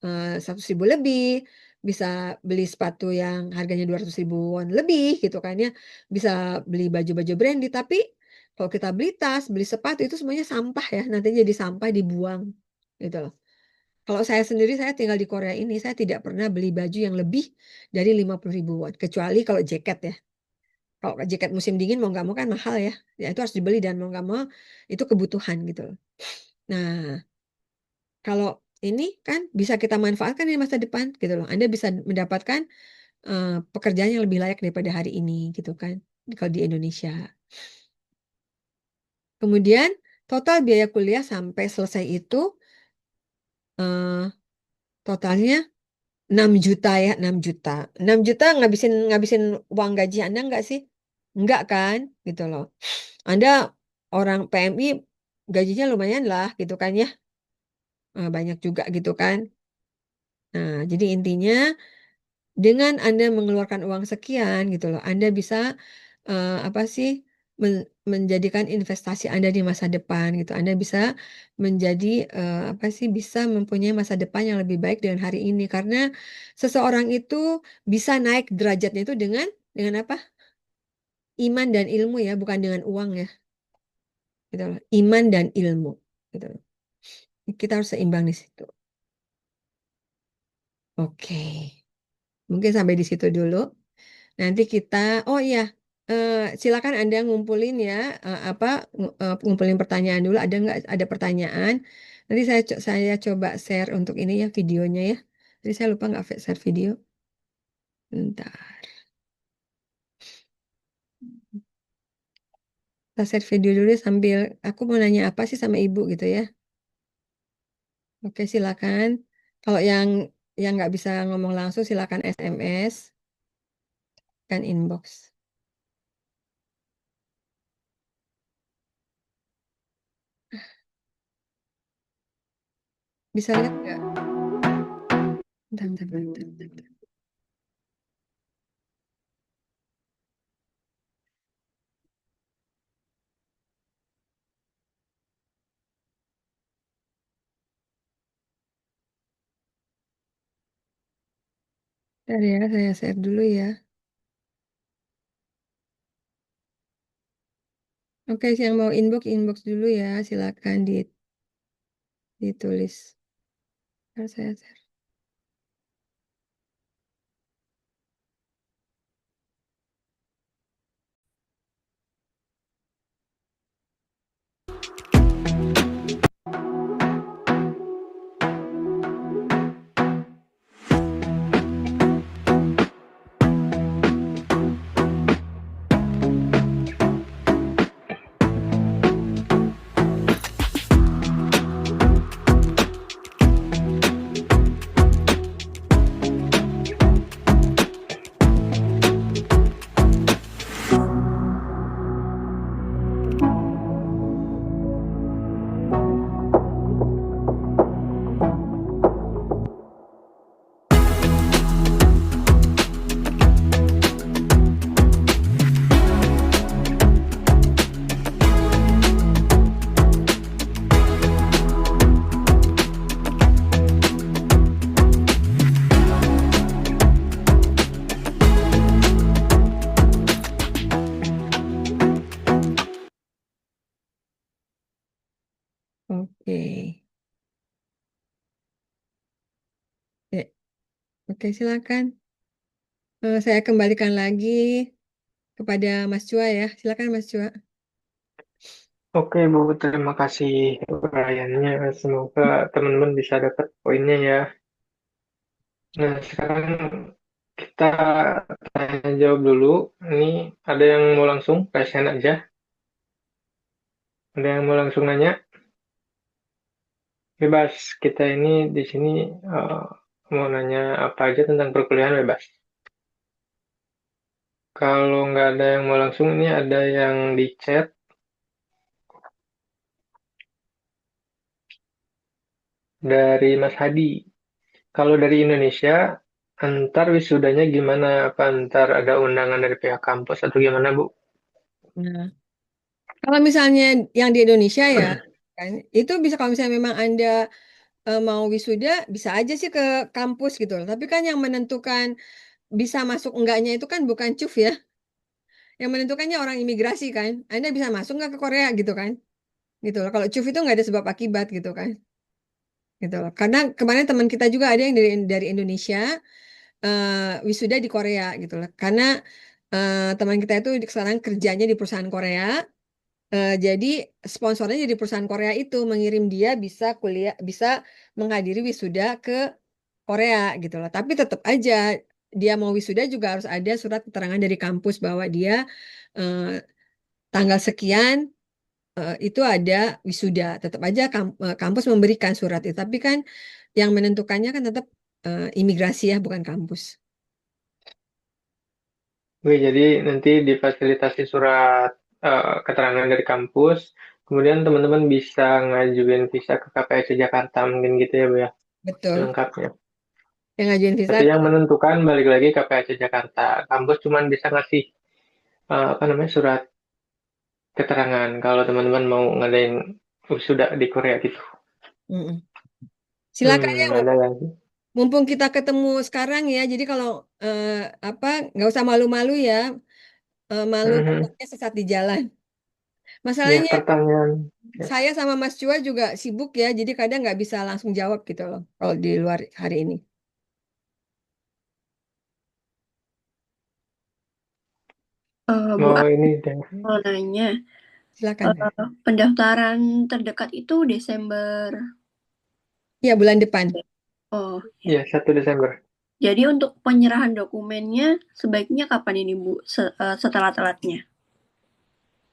100.000 lebih, bisa beli sepatu yang harganya 200.000 won lebih gitu kan ya, bisa beli baju-baju branded. Tapi kalau kita beli tas, beli sepatu itu semuanya sampah ya, nanti jadi sampah dibuang gitu loh. Kalau saya sendiri, saya tinggal di Korea ini, saya tidak pernah beli baju yang lebih dari 50.000 won, kecuali kalau jaket ya. Kalau jaket musim dingin mau nggak mau kan mahal ya, ya itu harus dibeli dan mau nggak mau itu kebutuhan gitu loh. Nah, kalau ini kan bisa kita manfaatkan di masa depan gitu loh. Anda bisa mendapatkan pekerjaan yang lebih layak daripada hari ini gitu kan. Kalau di Indonesia. Kemudian total biaya kuliah sampai selesai itu eh, totalnya 6 juta ya, 6 juta. 6 juta ngabisin ngabisin uang gaji Anda enggak sih? Enggak kan? Gitu loh. Anda orang PMI gajinya lumayan lah gitu kan ya. Banyak juga gitu kan. Nah, jadi intinya dengan Anda mengeluarkan uang sekian gitu loh, Anda bisa apa sih menjadikan investasi Anda di masa depan gitu. Anda bisa menjadi apa sih bisa mempunyai masa depan yang lebih baik dengan hari ini karena seseorang itu bisa naik derajatnya itu dengan apa? Iman dan ilmu ya, bukan dengan uang ya. Gitu loh. Iman dan ilmu gitu loh. Kita harus seimbang di situ. Oke. Mungkin sampai di situ dulu. Nanti kita, oh iya, eh, silakan Anda ngumpulin ya, apa ngumpulin pertanyaan dulu. Ada nggak ada pertanyaan? Nanti saya coba share untuk ini ya videonya ya. Jadi saya lupa nggak share video. Bentar, kita share video dulu ya sambil aku mau nanya apa sih sama ibu gitu ya. Oke, silakan. Kalau yang nggak bisa ngomong langsung silakan SMS kan inbox. Bisa lihat nggak? Bentar, bentar, bentar, bentar. Bentar ya, saya share dulu ya. Oke, yang mau inbox, inbox dulu ya. Silakan ditulis. Ntar saya share. Oke. Ya, oke, silakan. Saya kembalikan lagi kepada Mas Chua ya. Silakan Mas Chua. Oke Bu, terima kasih uraiannya. Semoga teman-teman bisa dapat poinnya ya. Nah, sekarang kita tanya jawab dulu. Ini ada yang mau langsung, raise aja. Ada yang mau langsung nanya? Bebas. Kita ini di sini mau nanya apa aja tentang perkuliahan bebas. Kalau nggak ada yang mau langsung, ini ada yang di chat dari Mas Hadi. Kalau dari Indonesia, antar wisudanya gimana? Apa antar ada undangan dari pihak kampus atau gimana, Bu? Nah, kalau misalnya yang di Indonesia ya, kan itu bisa kalau misalnya memang Anda mau wisuda, bisa aja sih ke kampus gitu loh. Tapi kan yang menentukan bisa masuk enggaknya itu kan bukan CUF ya. Yang menentukannya orang imigrasi kan. Anda bisa masuk nggak ke Korea gitu kan. Gitu loh. Kalau CUF itu nggak ada sebab akibat gitu kan. Gitu loh. Karena kemarin teman kita juga ada yang dari Indonesia wisuda di Korea gitu loh. Karena teman kita itu sekarang kerjanya di perusahaan Korea. Jadi sponsornya jadi perusahaan Korea itu mengirim dia bisa kuliah, bisa menghadiri wisuda ke Korea gitu loh. Tapi tetap aja dia mau wisuda juga harus ada surat keterangan dari kampus bahwa dia eh, tanggal sekian itu ada wisuda. Tetap aja kampus memberikan surat itu. Tapi kan yang menentukannya kan tetap imigrasi ya, bukan kampus. Oke, jadi nanti difasilitasi surat keterangan dari kampus, kemudian teman-teman bisa ngajuin visa ke KPSC Jakarta, mungkin gitu ya, Bu ya, Betul. lengkapnya. Yang ngajuin visa. Tapi yang menentukan balik lagi KPSC Jakarta. Kampus cuma bisa ngasih apa namanya surat keterangan kalau teman-teman mau ngadain wisuda di Korea gitu. Mm-mm. Silakan ya, Ada lagi. mumpung kita ketemu sekarang ya. Jadi kalau eh, apa nggak usah malu-malu ya. Malu Mhm. takutnya sesat di jalan. Ya, Masalahnya pertanyaan. Ya. saya sama Mas Chua juga sibuk ya, jadi kadang nggak bisa langsung jawab gitu loh kalau di luar hari ini. Bu, Oh, aku ini deh. mau nanya, Silakan. pendaftaran terdekat itu Desember. Ya, bulan depan. Oh, ya. Ya, 1 Desember. Jadi untuk penyerahan dokumennya sebaiknya kapan ini, Bu? Setelah telatnya.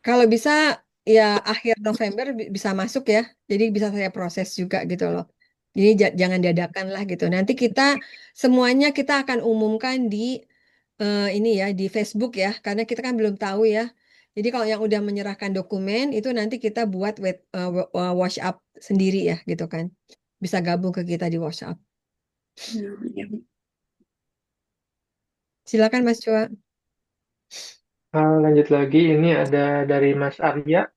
Kalau bisa ya akhir November bisa masuk ya. Jadi bisa saya proses juga gitu loh. Jadi jangan dadakan lah gitu. Nanti kita semuanya kita akan umumkan di ini ya di Facebook ya, karena kita kan belum tahu ya. Jadi kalau yang udah menyerahkan dokumen itu nanti kita buat WhatsApp sendiri ya gitu kan. Bisa gabung ke kita di WhatsApp. Ya. Silakan Mas Chua. Lanjut lagi, ini ada dari Mas Arya.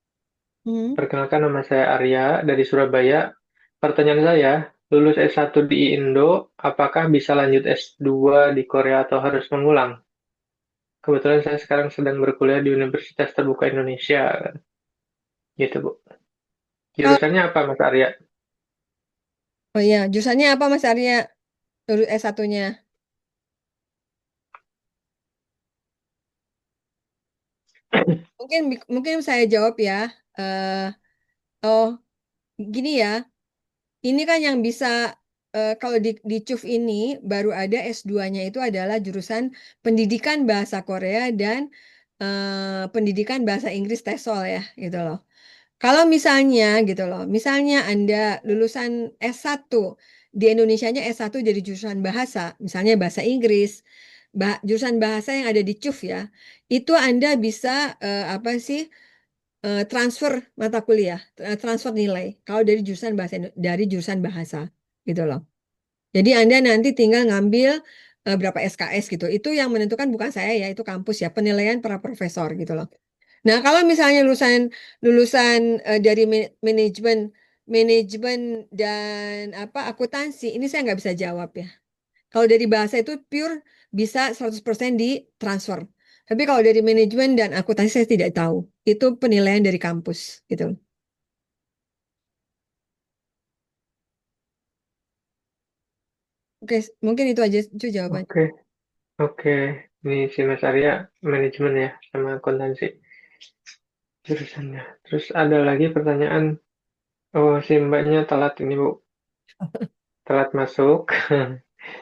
Hmm. Perkenalkan nama saya Arya dari Surabaya. Pertanyaan saya, lulus S1 di Indo, apakah bisa lanjut S2 di Korea atau harus mengulang? Kebetulan saya sekarang sedang berkuliah di Universitas Terbuka Indonesia. Gitu, Bu. Kalau Jurusannya apa, Mas Arya? oh iya, jurusannya apa Mas Arya? Lulus S1-nya. Mungkin mungkin saya jawab ya. Eh oh, gini ya. Ini kan yang bisa kalau di CUF ini baru ada S2-nya itu adalah jurusan Pendidikan Bahasa Korea dan Pendidikan Bahasa Inggris TESOL ya, gitu loh. Kalau misalnya gitu loh, misalnya Anda lulusan S1 di Indonesianya S1 jadi jurusan bahasa, misalnya bahasa Inggris, jurusan bahasa yang ada di CUF ya, itu Anda bisa apa sih transfer mata kuliah, transfer nilai. Kalau dari jurusan bahasa dari jurusan bahasa gitu loh. Jadi Anda nanti tinggal ngambil berapa SKS gitu. Itu yang menentukan bukan saya ya, itu kampus ya, penilaian para profesor gitu loh. Nah, kalau misalnya lulusan lulusan dari manajemen manajemen dan apa akuntansi, ini saya nggak bisa jawab ya. Kalau dari bahasa itu pure bisa 100% ditransfer. Tapi kalau dari manajemen dan akuntansi saya tidak tahu. Itu penilaian dari kampus gitu. Oke, mungkin itu aja itu jawabannya. Oke, oke. Ini si Mas Arya manajemen ya sama akuntansi jurusannya. Terus ada lagi pertanyaan, oh si mbaknya telat ini Bu, telat masuk,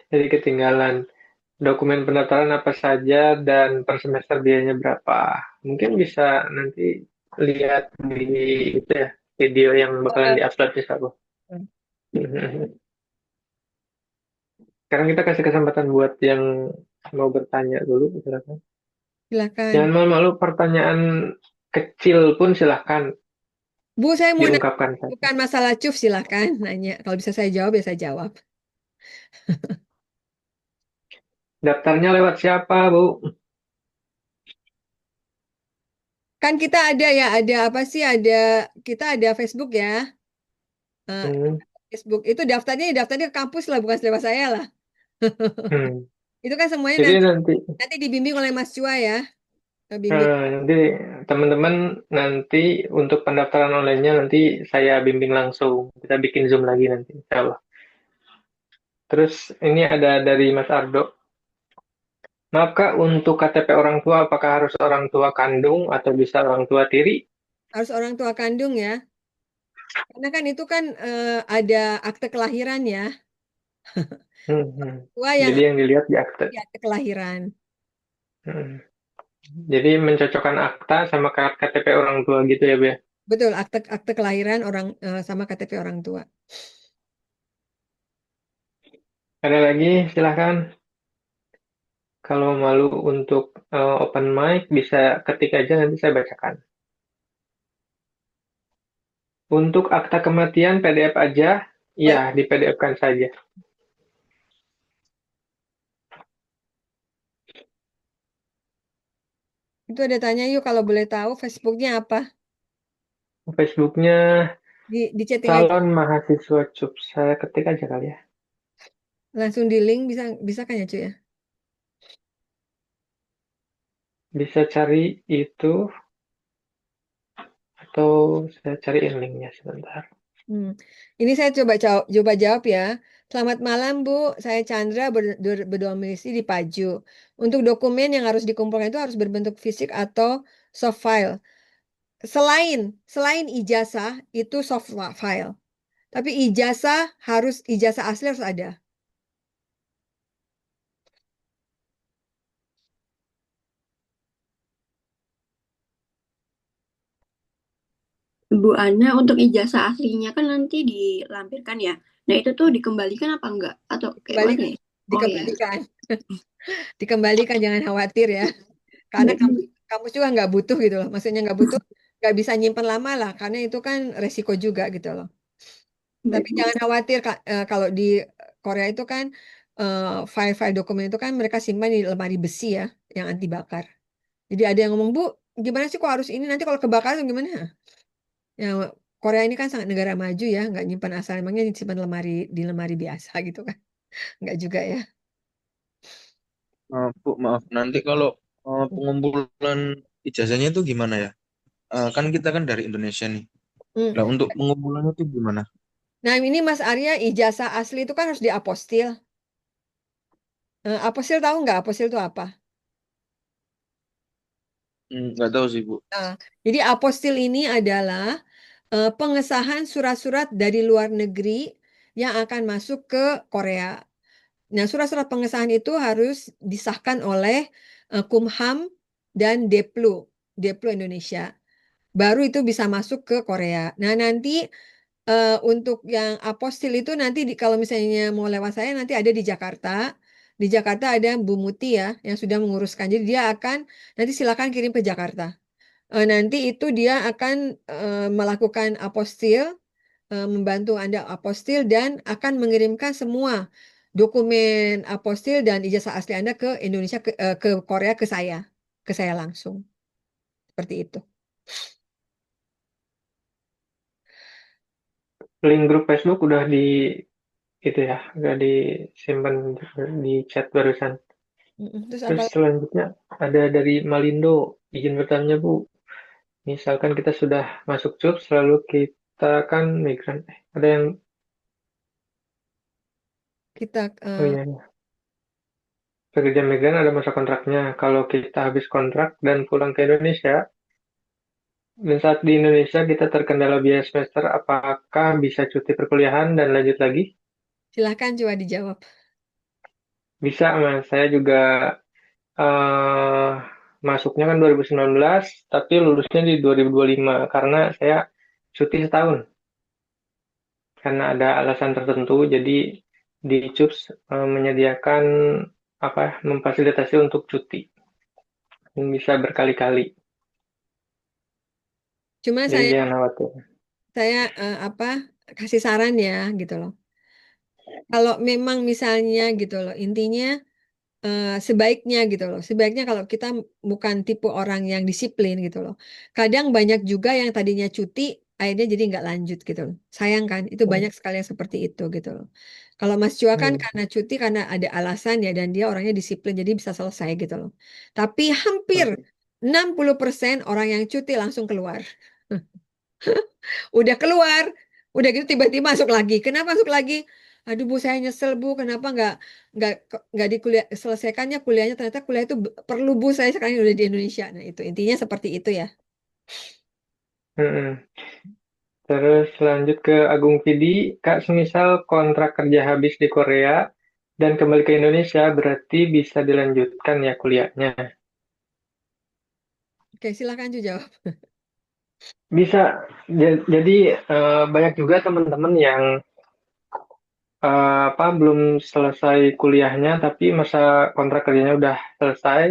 jadi ketinggalan. Dokumen pendaftaran apa saja dan per semester biayanya berapa? Mungkin bisa nanti lihat di itu ya, video yang bakalan diupload di Bu. Sekarang kita kasih kesempatan buat yang mau bertanya dulu, silakan. Silakan. Jangan malu-malu, pertanyaan kecil pun silahkan Bu, saya mau nanya, diungkapkan saja. bukan masalah cuf, silahkan nanya. Kalau bisa saya jawab, ya saya jawab. Daftarnya lewat siapa, Bu? Kan kita ada ya, ada apa sih? Kita ada Facebook ya. Eh, Hmm, Facebook itu daftarnya ke kampus lah, bukan lewat saya lah. hmm. Itu kan semuanya Jadi nanti nanti, nanti dibimbing oleh Mas Chua ya. Bimbing. nanti teman-teman nanti untuk pendaftaran online-nya nanti saya bimbing langsung. Kita bikin Zoom lagi nanti, insya Allah. Terus ini ada dari Mas Ardo. Maaf Kak, untuk KTP orang tua apakah harus orang tua kandung atau bisa orang tua tiri? Harus orang tua kandung ya. Karena kan itu kan ada akte kelahiran ya. Hmm, hmm. Tua yang Jadi yang dilihat di akte. di akte kelahiran. Hmm. Jadi mencocokkan akta sama KTP orang tua gitu ya, Bu ya? Betul, akte akte kelahiran orang sama KTP orang tua. Ada lagi, silahkan. Kalau malu untuk open mic, bisa ketik aja nanti saya bacakan. Untuk akta kematian PDF aja, Oh, ya di PDF-kan saja. itu ada tanya yuk kalau boleh tahu Facebooknya apa? Facebooknya Di chatting aja. calon mahasiswa CUP. Saya ketik aja kali ya. Langsung di link bisa bisa kan ya cuy ya? Bisa cari itu atau saya cariin linknya sebentar. Hmm. Ini saya coba jawab ya. Selamat malam Bu, saya Chandra berdomisili di Paju. Untuk dokumen yang harus dikumpulkan itu harus berbentuk fisik atau soft file. Selain selain ijazah itu soft file. Tapi ijazah asli harus ada. Bu Ana, untuk ijazah aslinya kan nanti dilampirkan ya. Nah, itu tuh dikembalikan apa enggak? Atau kayak mana Dikembalikan, ya? Oh ya. dikembalikan, dikembalikan jangan khawatir ya. Karena Berarti, kampus juga nggak butuh gitu loh. Maksudnya nggak butuh, nggak bisa nyimpen lama lah. Karena itu kan resiko juga gitu loh. baik, Tapi Bu. jangan khawatir Kak, kalau di Korea itu kan file-file dokumen itu kan mereka simpan di lemari besi ya, yang anti bakar. Jadi ada yang ngomong, Bu, gimana sih kok harus ini? Nanti kalau kebakaran gimana? Ya, Korea ini kan sangat negara maju ya, nggak nyimpan asal. Emangnya disimpan di lemari biasa gitu kan? Nggak juga ya. Maaf, Bu, maaf. Nanti kalau pengumpulan ijazahnya itu gimana ya? Kan kita kan dari Indonesia nih. Hmm. Nah, untuk pengumpulannya itu gimana? Nah, ini Mas Arya, ijazah asli itu kan harus diapostil. Apostil tahu nggak? Apostil itu apa? Nggak tahu sih, Bu. Nah, jadi apostil ini adalah pengesahan surat-surat dari luar negeri yang akan masuk ke Korea. Nah, surat-surat pengesahan itu harus disahkan oleh Kumham dan Deplu Indonesia. Baru itu bisa masuk ke Korea. Nah, nanti untuk yang apostil itu nanti kalau misalnya mau lewat saya nanti ada di Jakarta. Di Jakarta ada Bu Muti ya yang sudah menguruskan. Jadi dia akan nanti silakan kirim ke Jakarta. Nanti itu dia akan melakukan apostil, membantu Anda apostil dan akan mengirimkan semua dokumen apostil dan ijazah asli Anda ke Indonesia ke Korea ke saya langsung. Seperti itu. Link grup Facebook udah di itu ya, udah disimpan di chat barusan. Terus apa? Terus selanjutnya ada dari Malindo, izin bertanya Bu, misalkan kita sudah masuk CUP, selalu kita kan migran. Ada yang, Kita oh iya, iya. pekerja migran ada masa kontraknya. Kalau kita habis kontrak dan pulang ke Indonesia, dan saat di Indonesia kita terkendala biaya semester, apakah bisa cuti perkuliahan dan lanjut lagi? Silahkan coba dijawab. Bisa, Mas. Saya juga eh masuknya kan 2019, tapi lulusnya di 2025 karena saya cuti setahun. Karena ada alasan tertentu, jadi di CUPS menyediakan memfasilitasi untuk cuti yang bisa berkali-kali. Cuma Jadi saya jangan khawatir. saya kasih saran ya gitu loh. Kalau memang misalnya gitu loh, intinya sebaiknya gitu loh. Sebaiknya kalau kita bukan tipe orang yang disiplin gitu loh. Kadang banyak juga yang tadinya cuti, akhirnya jadi nggak lanjut gitu loh. Sayang kan, itu banyak sekali yang seperti itu gitu loh. Kalau Mas Chua kan Hmm. karena cuti karena ada alasan ya dan dia orangnya disiplin jadi bisa selesai gitu loh. Tapi hampir 60% orang yang cuti langsung keluar. Udah keluar, udah gitu tiba-tiba masuk lagi. Kenapa masuk lagi? Aduh Bu, saya nyesel Bu, kenapa nggak di kuliah selesaikannya kuliahnya ternyata kuliah itu perlu Bu, saya sekarang udah di Indonesia. Nah itu intinya seperti itu ya. Mm-mm. Terus lanjut ke Agung Vidi, Kak, semisal kontrak kerja habis di Korea dan kembali ke Indonesia, berarti bisa dilanjutkan ya kuliahnya? Oke, silakan Ju jawab. Bisa. Jadi banyak juga teman-teman yang belum selesai kuliahnya, tapi masa kontrak kerjanya udah selesai,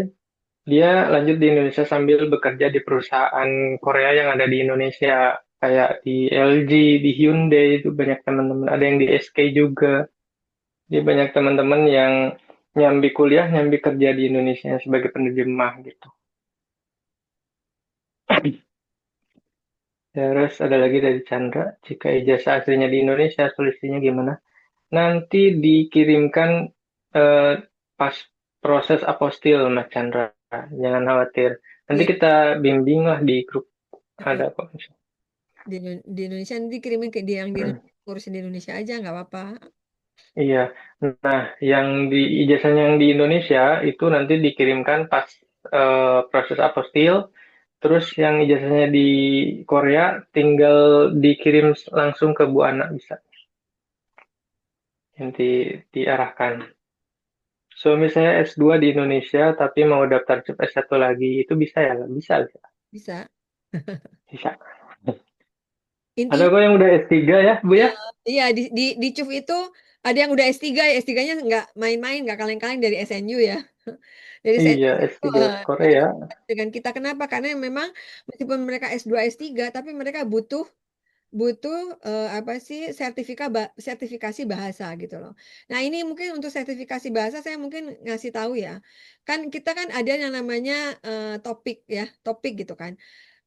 dia lanjut di Indonesia sambil bekerja di perusahaan Korea yang ada di Indonesia, kayak di LG, di Hyundai itu banyak teman-teman. Ada yang di SK juga. Jadi banyak teman-teman yang nyambi kuliah, nyambi kerja di Indonesia sebagai penerjemah gitu. Terus ada lagi dari Chandra, jika ijazah aslinya di Indonesia, solusinya gimana? Nanti dikirimkan eh, pas proses apostil, Mas Chandra. Jangan khawatir. Nanti Iya, kita bimbing lah di grup. Ada kok. di Indonesia nanti kirimin ke dia yang di Hmm, urusin di Indonesia aja nggak apa-apa. iya. Nah, yang di ijazahnya yang di Indonesia itu nanti dikirimkan pas proses apostil. Terus yang ijazahnya di Korea tinggal dikirim langsung ke Bu Ana bisa. Nanti diarahkan. Suami saya S2 di Indonesia, tapi mau daftar CUP S1 lagi. Itu bisa ya? Bisa, bisa. Bisa. Bisa. Ada Intinya kok yang udah S3 ya, Bu ya? iya di CUF itu ada yang udah S3 ya, S3-nya nggak main-main, nggak kaleng-kaleng dari SNU ya. Dari Iya, SNU itu S3 Korea. dengan kita kenapa? Karena memang meskipun mereka S2 S3 tapi mereka butuh butuh apa sih sertifikasi bahasa gitu loh. Nah, ini mungkin untuk sertifikasi bahasa saya mungkin ngasih tahu ya. Kan kita kan ada yang namanya topik ya, topik gitu kan.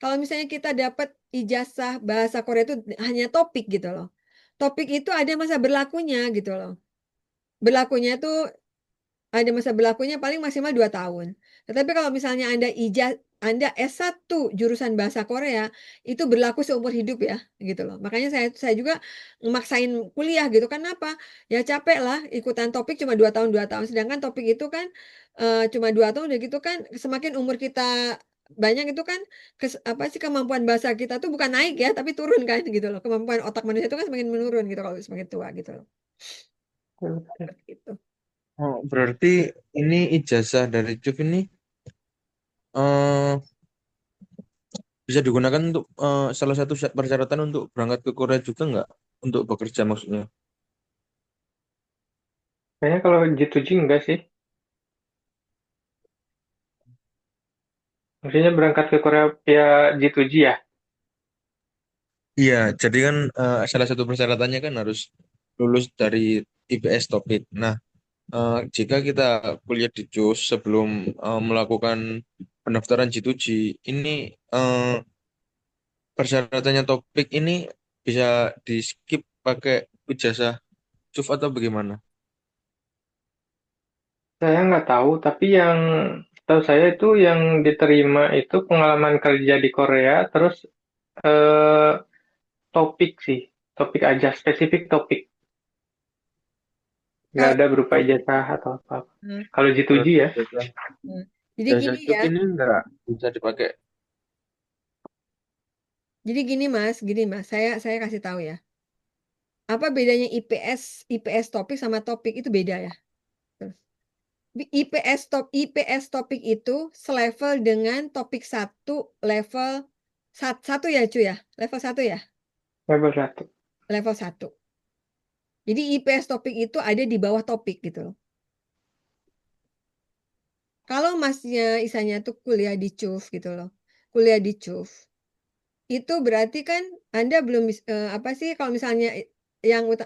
Kalau misalnya kita dapat ijazah bahasa Korea itu hanya topik gitu loh. Topik itu ada masa berlakunya gitu loh. Berlakunya itu ada masa berlakunya paling maksimal 2 tahun. Tetapi kalau misalnya Anda S1 jurusan bahasa Korea, itu berlaku seumur hidup ya, gitu loh. Makanya saya juga memaksain kuliah gitu. Kenapa? Ya capek lah ikutan topik cuma 2 tahun 2 tahun. Sedangkan topik itu kan cuma 2 tahun, udah gitu kan semakin umur kita banyak itu kan apa sih kemampuan bahasa kita tuh bukan naik ya, tapi turun kan gitu loh. Kemampuan otak manusia itu kan semakin menurun gitu kalau semakin tua gitu loh. Seperti itu. Oh, berarti ini ijazah dari CUF ini eh, bisa digunakan untuk salah satu persyaratan untuk berangkat ke Korea juga nggak? Untuk bekerja maksudnya. Kayaknya kalau G2G enggak sih. Maksudnya berangkat ke Korea via G2G ya? Iya, jadi kan salah satu persyaratannya kan harus lulus dari IPS Topik. Nah, jika kita kuliah di JUS sebelum melakukan pendaftaran G2G, ini eh, persyaratannya Topik ini bisa di skip pakai ijazah CUF atau bagaimana? Saya nggak tahu, tapi yang tahu saya itu yang diterima itu pengalaman kerja di Korea, terus eh, topik sih, topik aja, spesifik topik. Nggak Kalau ada berupa ijazah atau apa. eh, Kalau Kalau G2G ya, jasa eh. Jadi jasa gini cuk ya, ini nggak bisa dipakai. gini Mas, saya kasih tahu ya. Apa bedanya IPS topik sama topik itu beda ya. IPS topik itu selevel dengan topik satu level satu ya cuy ya, level satu ya, level 1. level satu. Jadi IPS topik itu ada di bawah topik gitu loh. Kalau masnya isanya tuh kuliah di CUF gitu loh, kuliah di CUF, itu berarti kan Anda belum apa sih kalau misalnya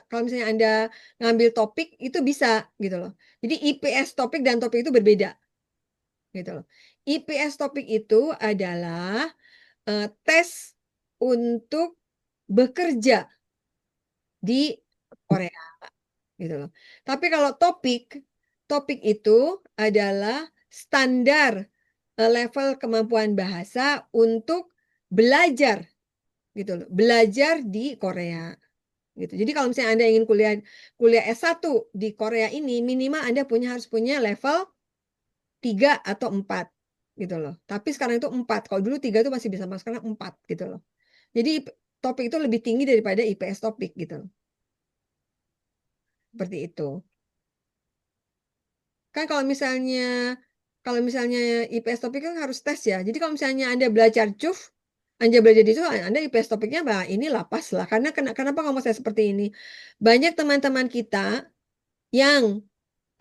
kalau misalnya Anda ngambil topik itu bisa gitu loh. Jadi IPS topik dan topik itu berbeda gitu loh. IPS topik itu adalah tes untuk bekerja di Korea gitu loh. Tapi kalau topik itu adalah standar level kemampuan bahasa untuk belajar gitu loh. Belajar di Korea gitu. Jadi kalau misalnya Anda ingin kuliah kuliah S1 di Korea ini minimal Anda harus punya level 3 atau 4 gitu loh. Tapi sekarang itu 4. Kalau dulu 3 itu masih bisa masuk, sekarang 4 gitu loh. Jadi topik itu lebih tinggi daripada IPS topik gitu loh. Seperti itu. Kan kalau misalnya IPS topik kan harus tes ya. Jadi kalau misalnya Anda belajar CUF, Anda belajar di situ, Anda IPS topiknya bah inilah pas lah. Karena kenapa ngomong saya seperti ini? Banyak teman-teman kita yang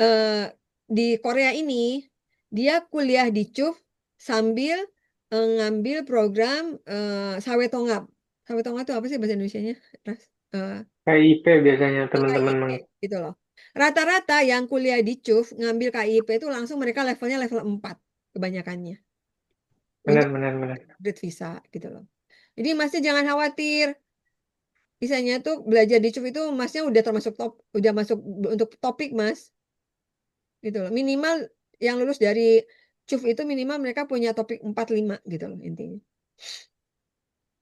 eh, di Korea ini dia kuliah di CUF sambil ngambil program Sawetongap. Sawetongap itu apa sih bahasa Indonesianya? Ras? Eh, KIP biasanya teman-teman KIP gitu loh. Rata-rata yang kuliah di CUF ngambil KIP itu langsung mereka levelnya level 4 kebanyakannya untuk benar benar benar. upgrade visa gitu loh. Jadi masnya jangan khawatir. Misalnya tuh belajar di CUF itu masnya udah termasuk udah masuk untuk topik Mas gitu loh. Minimal yang lulus dari CUF itu minimal mereka punya topik 4 5 gitu loh intinya.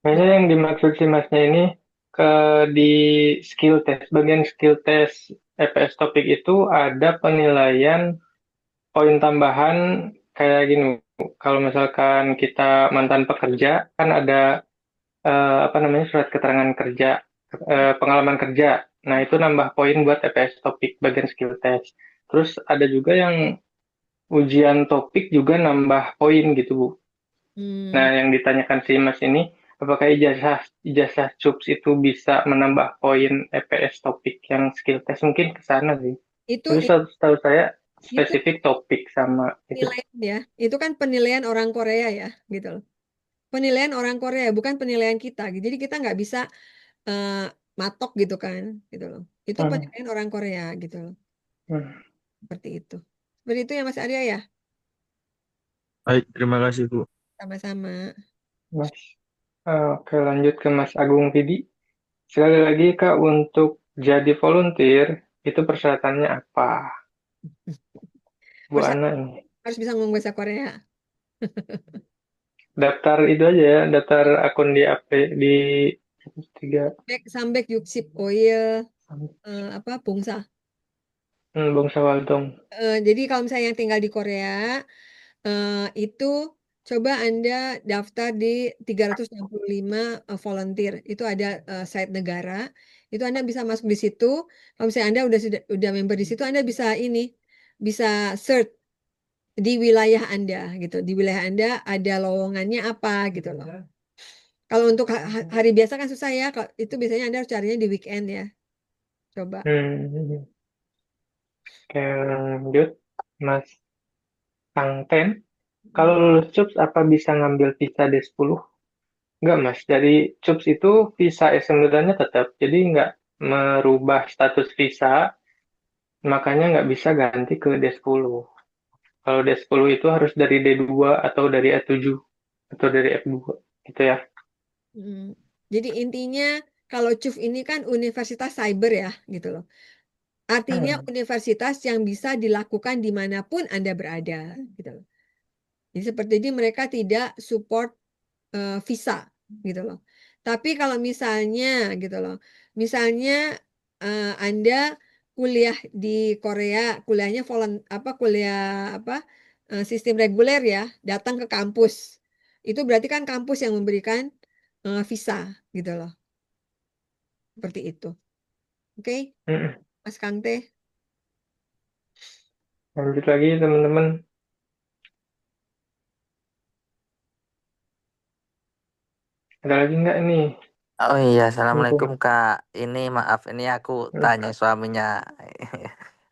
Kayaknya yang dimaksud si masnya ini ke di skill test, bagian skill test EPS topik itu ada penilaian poin tambahan kayak gini. Kalau misalkan kita mantan pekerja, kan ada apa namanya surat keterangan kerja, pengalaman kerja. Nah, itu nambah poin buat EPS topik bagian skill test. Terus ada juga yang ujian topik juga nambah poin gitu, Bu. Nah, Hmm, yang ditanyakan si Mas ini, apakah ijazah ijazah CUPS itu bisa menambah poin EPS topik yang skill test? Mungkin ke sana sih. itu Tapi setahu saya itu spesifik topik sama itu. penilaian ya. Itu kan penilaian orang Korea ya gitu loh. Penilaian orang Korea bukan penilaian kita. Jadi kita nggak bisa eh, matok gitu kan gitu loh. Itu Hmm, penilaian orang Korea gitu loh. hmm, Seperti itu. Seperti itu ya Mas Arya ya. Baik, terima kasih Bu. Sama-sama. Mas. Oke, lanjut ke Mas Agung Vidi. Sekali lagi, Kak, untuk jadi volunteer, itu persyaratannya apa? Bu Persyaratan Ana ini. harus bisa ngomong bahasa Korea. Daftar itu aja ya, daftar akun di AP, di 3 Sambek Yuksip Oil apa Bungsa. Bang Sawaldong. Jadi kalau misalnya yang tinggal di Korea itu coba Anda daftar di 365 volunteer. Itu ada site negara. Itu Anda bisa masuk di situ. Kalau misalnya Anda udah member di situ, Anda bisa search di wilayah Anda gitu. Di wilayah Anda ada lowongannya apa gitu loh. Kalau untuk hari biasa kan susah ya. Itu biasanya Anda harus carinya di weekend ya. Coba. Hmm, Oke, lanjut. Mas Angten. Kalau lulus CUPS, apa bisa ngambil visa D10? Enggak, Mas. Jadi CUPS itu visa S9-nya tetap. Jadi nggak merubah status visa, makanya nggak bisa ganti ke D10. Kalau D10 itu harus dari D2 atau dari A7 atau dari F2 gitu ya. Hmm. Jadi intinya kalau CUF ini kan universitas cyber ya gitu loh. Artinya Hmm. universitas yang bisa dilakukan dimanapun Anda berada gitu loh. Jadi seperti ini mereka tidak support visa gitu loh. Tapi kalau misalnya gitu loh, misalnya Anda kuliah di Korea, kuliahnya kuliah apa sistem reguler ya, datang ke kampus. Itu berarti kan kampus yang memberikan visa gitu loh. Seperti itu. Oke, Mm-mm. Mas Kangte. Lanjut lagi teman-teman. Ada lagi nggak nih? Oh iya, Mumpung. Assalamualaikum Kak. Ini maaf, ini aku tanya suaminya.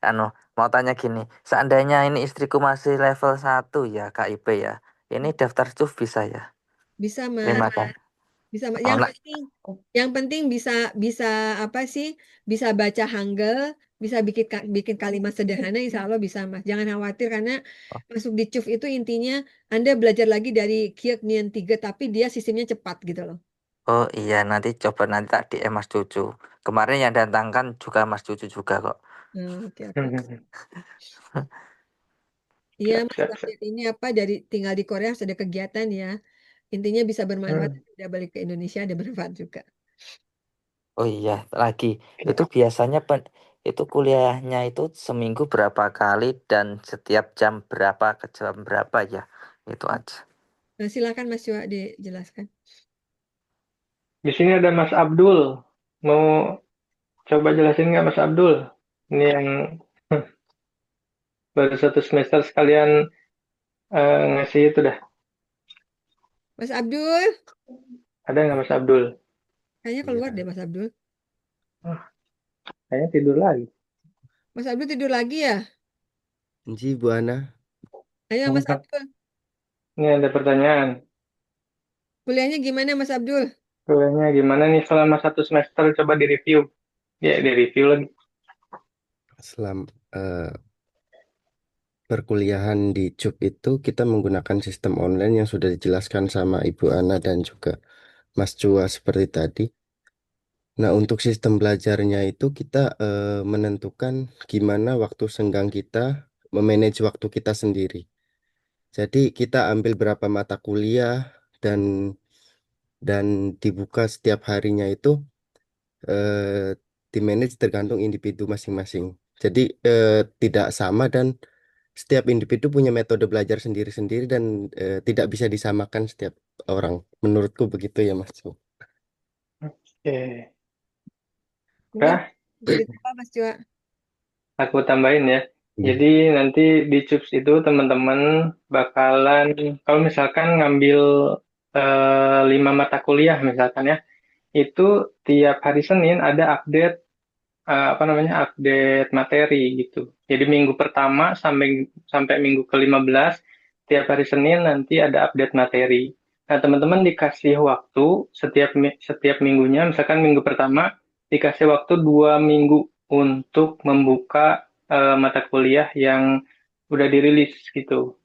Anu, mau tanya gini, seandainya ini istriku masih level 1 ya KIP ya, ini daftar CUF bisa ya? Bisa, Terima Mas. kasih. Bisa, Mas. Oh, Yang penting bisa bisa apa sih? Bisa baca Hangul, bisa bikin kalimat sederhana, insya Allah bisa, Mas. Jangan khawatir karena masuk di CUF itu intinya Anda belajar lagi dari Kiek Nian 3, tapi dia sistemnya cepat gitu loh. oh iya, nanti coba nanti tak DM Mas Cucu. Kemarin yang datangkan juga Mas Cucu juga kok. Oke, oke. Iya, Siap, Mas, siap, siap. target ini apa dari tinggal di Korea harus ada kegiatan ya. Intinya bisa bermanfaat, Hmm. tidak balik ke Indonesia ada bermanfaat juga. Oh iya, lagi itu biasanya itu kuliahnya itu seminggu berapa kali dan setiap jam berapa ke jam berapa ya? Itu aja. Nah, silakan Mas Yua dijelaskan. Di sini ada Mas Abdul. Mau coba jelasin nggak Mas Abdul? Ini yang baru 1 semester sekalian ngasih itu dah. Mas Abdul, Ada nggak Mas Abdul? kayaknya keluar deh Mas Abdul. Oh, kayaknya tidur lagi. Mas Abdul tidur lagi ya? Ji, Bu Ana. Ayo Mas Abdul, Ini ada pertanyaan. kuliahnya gimana Mas Abdul? Kuliahnya gimana nih selama 1 semester? Coba direview. Ya, direview lagi. Selam perkuliahan di CUP itu kita menggunakan sistem online yang sudah dijelaskan sama Ibu Ana dan juga Mas Cua seperti tadi. Nah, untuk sistem belajarnya itu kita menentukan gimana waktu senggang kita, memanage waktu kita sendiri. Jadi kita ambil berapa mata kuliah dan dan dibuka setiap harinya itu eh, di-manage tergantung individu masing-masing. Jadi tidak sama dan setiap individu punya metode belajar sendiri-sendiri dan tidak bisa disamakan setiap orang. Menurutku begitu ya Mas. Oke. Mungkin Udah, jadi apa Mas Cua? aku tambahin ya. Iya. Jadi nanti di CUPS itu teman-teman bakalan, kalau misalkan ngambil 5 mata kuliah misalkan ya, itu tiap hari Senin ada update apa namanya update materi gitu. Jadi minggu pertama sampai sampai minggu ke-15 tiap hari Senin nanti ada update materi. Nah, teman-teman dikasih waktu setiap minggunya, misalkan minggu pertama dikasih waktu 2 minggu untuk membuka mata kuliah yang udah dirilis gitu.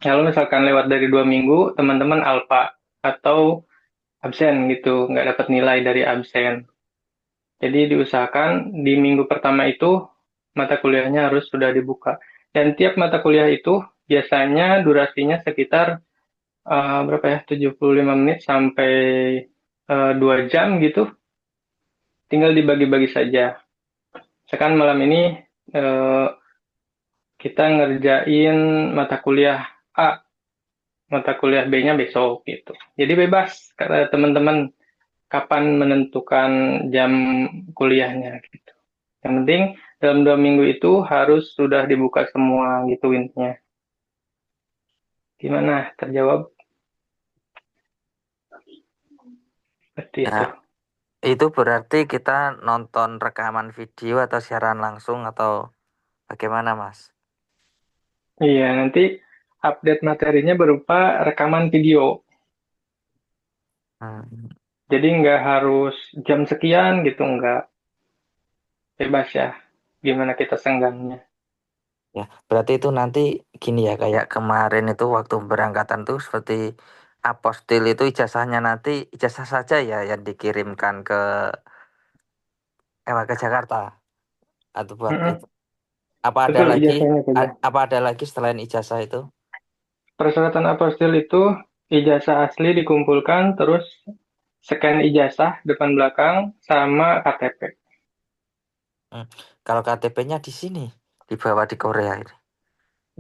Kalau misalkan lewat dari 2 minggu, teman-teman alfa atau absen gitu, nggak dapat nilai dari absen. Jadi diusahakan di minggu pertama itu mata kuliahnya harus sudah dibuka. Dan tiap mata kuliah itu biasanya durasinya sekitar berapa ya? 75 menit sampai 2 jam gitu. Tinggal dibagi-bagi saja. Misalkan malam ini uh, kita ngerjain mata kuliah A, mata kuliah B-nya besok gitu. Jadi bebas kata teman-teman kapan menentukan jam kuliahnya gitu. Yang penting dalam 2 minggu itu harus sudah dibuka semua gitu intinya. Gimana? Terjawab? Seperti itu. Ya, itu berarti kita nonton rekaman video atau siaran langsung atau bagaimana, Mas? Iya, nanti update materinya berupa rekaman video. Hmm. Jadi nggak harus jam sekian gitu, nggak. Bebas ya. Gimana kita senggangnya. Ya, berarti itu nanti gini ya, kayak kemarin itu waktu berangkatan tuh seperti apostil itu ijazahnya nanti ijazah saja ya yang dikirimkan ke Jakarta atau buat Mm-mm. itu. Apa ada Betul, lagi ijazahnya saja. apa ada lagi selain ijazah itu? Persyaratan apostil itu ijazah asli dikumpulkan, terus scan ijazah depan belakang sama KTP. Kalau KTP-nya di sini, dibawa di Korea ini.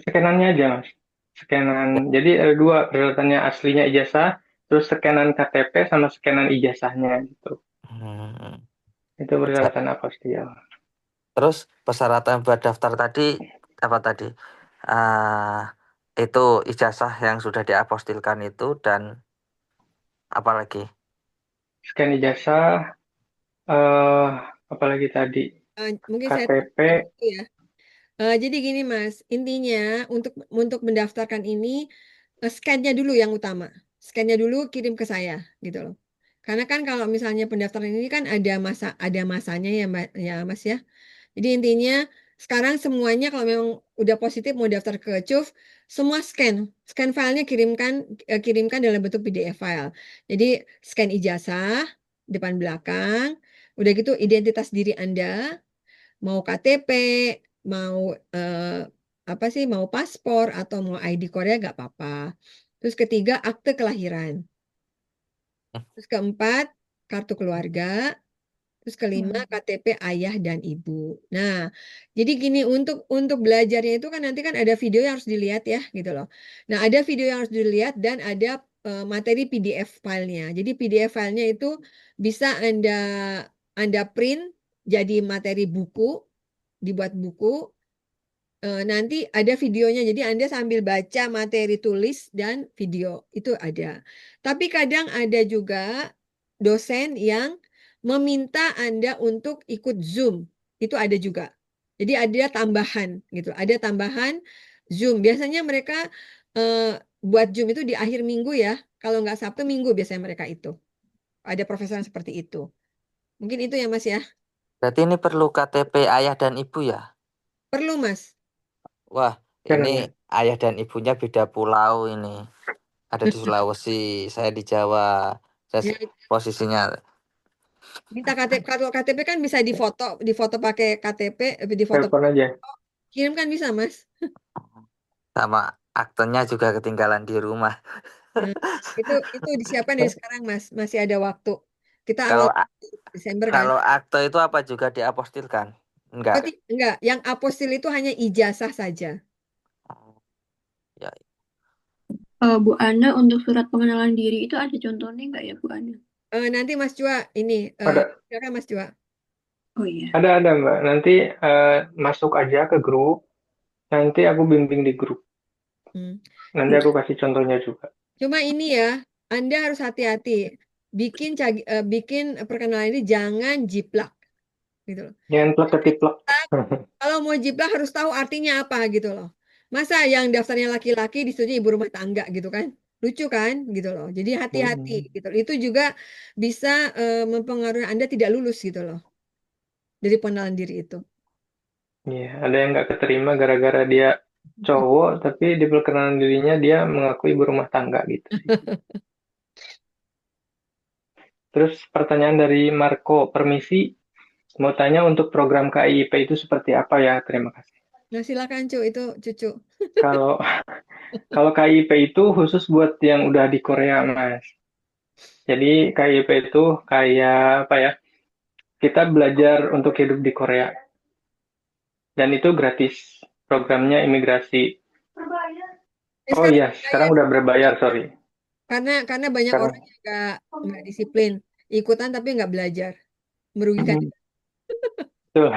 Scanannya aja, Mas. Scanan. Jadi ada dua persyaratannya, aslinya ijazah, terus scanan KTP sama scanan ijazahnya gitu. Hmm. Itu persyaratan apostil. Terus persyaratan buat daftar tadi apa tadi? Itu ijazah yang sudah diapostilkan itu dan apa lagi? Scan ijazah, eh apalagi tadi, Mungkin saya KTP, tambahkan itu ya. Jadi gini Mas, intinya untuk mendaftarkan ini scan-nya dulu yang utama. Scan-nya dulu kirim ke saya gitu loh. Karena kan kalau misalnya pendaftaran ini kan ada masanya ya ya Mas ya. Jadi intinya sekarang semuanya kalau memang udah positif mau daftar ke CUF, semua scan filenya kirimkan dalam bentuk PDF file. Jadi scan ijazah depan belakang, udah gitu identitas diri Anda, mau KTP, mau apa sih, mau paspor atau mau ID Korea nggak apa-apa. Terus ketiga akte kelahiran. Terus keempat kartu keluarga. Terus kelima KTP ayah dan ibu. Nah, jadi gini untuk belajarnya itu kan nanti kan ada video yang harus dilihat ya gitu loh. Nah, ada video yang harus dilihat dan ada materi PDF filenya. Jadi PDF filenya itu bisa Anda print jadi materi buku, dibuat buku. Nanti ada videonya, jadi Anda sambil baca materi tulis dan video itu ada. Tapi kadang ada juga dosen yang meminta Anda untuk ikut Zoom, itu ada juga. Jadi ada tambahan gitu, ada tambahan Zoom. Biasanya mereka buat Zoom itu di akhir minggu ya, kalau nggak Sabtu Minggu biasanya mereka itu. Ada profesor yang seperti itu. Mungkin itu ya Mas ya. Berarti ini perlu KTP ayah dan ibu ya? Perlu Mas. Wah, ini scanannya. ayah dan ibunya beda pulau ini. Ada di Sulawesi, saya di Jawa. Saya Ya, posisinya minta KTP, kalau KTP kan bisa difoto pakai KTP, difoto Telepon aja. kirim kan bisa Mas. sama aktenya juga ketinggalan di rumah. Nah, itu disiapkan dari sekarang Mas, masih ada waktu. Kita awal Kalau Desember kan. kalau akte itu apa juga diapostilkan? Enggak. Oh, enggak, yang apostil itu hanya ijazah saja. Ya, Bu Ana untuk surat pengenalan diri itu ada contohnya nggak ya Bu Ana? Nanti Mas Jua ini, Ada, silakan Mas Jua. Oh iya. ada Mbak. Nanti masuk aja ke grup. Nanti aku bimbing di grup. Hmm. Nanti aku kasih contohnya juga. Cuma ini ya, Anda harus hati-hati. Bikin perkenalan ini jangan jiplak gitu loh. Jangan plek ketiplek. Kalau mau jiplak harus tahu artinya apa gitu loh. Masa yang daftarnya laki-laki disuruhnya ibu rumah tangga gitu kan? Lucu kan gitu loh. Jadi hati-hati gitu. Itu juga bisa mempengaruhi Anda tidak lulus gitu loh dari pengenalan diri itu. Iya, ada yang nggak keterima gara-gara dia cowok, tapi di perkenalan dirinya dia mengaku ibu rumah tangga gitu sih. Terus pertanyaan dari Marco, permisi, mau tanya untuk program KIIP itu seperti apa ya? Terima kasih. Nah silakan cu itu cucu. Kalau kalau KIIP itu khusus buat yang udah di Korea, Mas. Jadi KIIP itu kayak apa ya? Kita belajar untuk hidup di Korea. Dan itu gratis. Programnya imigrasi. Oh Sekarang iya, sekarang udah berbayar, sorry. karena banyak Sekarang, orang yang nggak disiplin, ikutan tapi nggak belajar, merugikan. Tuh,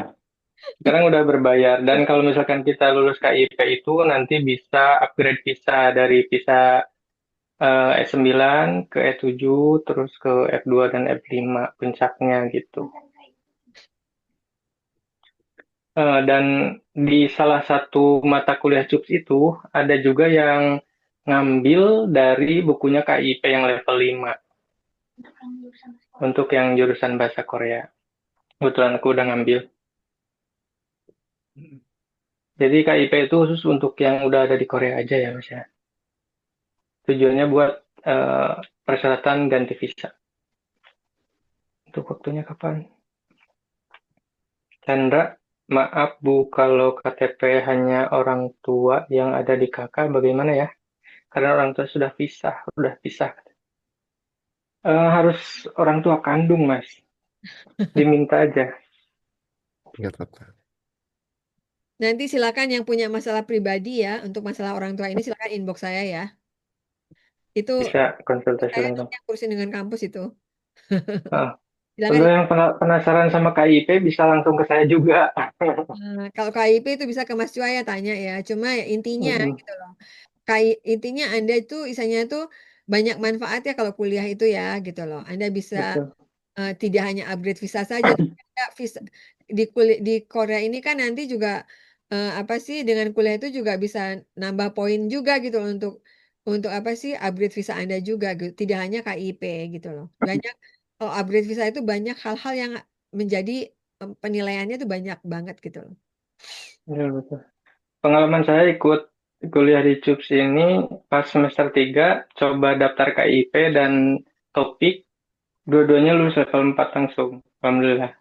sekarang udah berbayar. Dan kalau misalkan kita lulus KIP itu nanti bisa upgrade visa dari visa E9 ke E7, terus ke F2 dan F5 puncaknya gitu. Dan di salah satu mata kuliah CUPS itu ada juga yang ngambil dari bukunya KIP yang level 5 untuk yang jurusan bahasa Korea. Kebetulan aku udah ngambil. Jadi KIP itu khusus untuk yang udah ada di Korea aja ya Mas ya. Tujuannya buat persyaratan ganti visa. Untuk waktunya kapan? Chandra, maaf Bu, kalau KTP hanya orang tua yang ada di kakak, bagaimana ya? Karena orang tua sudah pisah. Harus orang tua kandung, Mas. Diminta aja. Nggak apa-apa. Nanti silakan yang punya masalah pribadi ya, untuk masalah orang tua ini silakan inbox saya ya. Itu Bisa konsultasi saya langsung. nanti yang urusin dengan kampus itu. Ah, Silakan. untuk yang penasaran sama KIP bisa langsung ke saya juga. Kalau KIP itu bisa ke Mas Cuaya tanya ya. Cuma ya intinya Mm-mm, gitu loh. Intinya Anda itu isanya itu banyak manfaatnya kalau kuliah itu ya gitu loh. Anda bisa betul. tidak hanya upgrade visa saja, tapi ada visa di Korea ini kan nanti juga apa sih dengan kuliah itu juga bisa nambah poin juga gitu loh untuk apa sih upgrade visa Anda juga gitu. Tidak hanya KIP gitu loh. Banyak kalau upgrade visa itu banyak hal-hal yang menjadi penilaiannya itu banyak banget gitu loh. Betul, betul. Pengalaman saya ikut kuliah di CUPS ini pas semester 3 coba daftar KIP dan topik, dua-duanya lulus level 4 langsung. Alhamdulillah.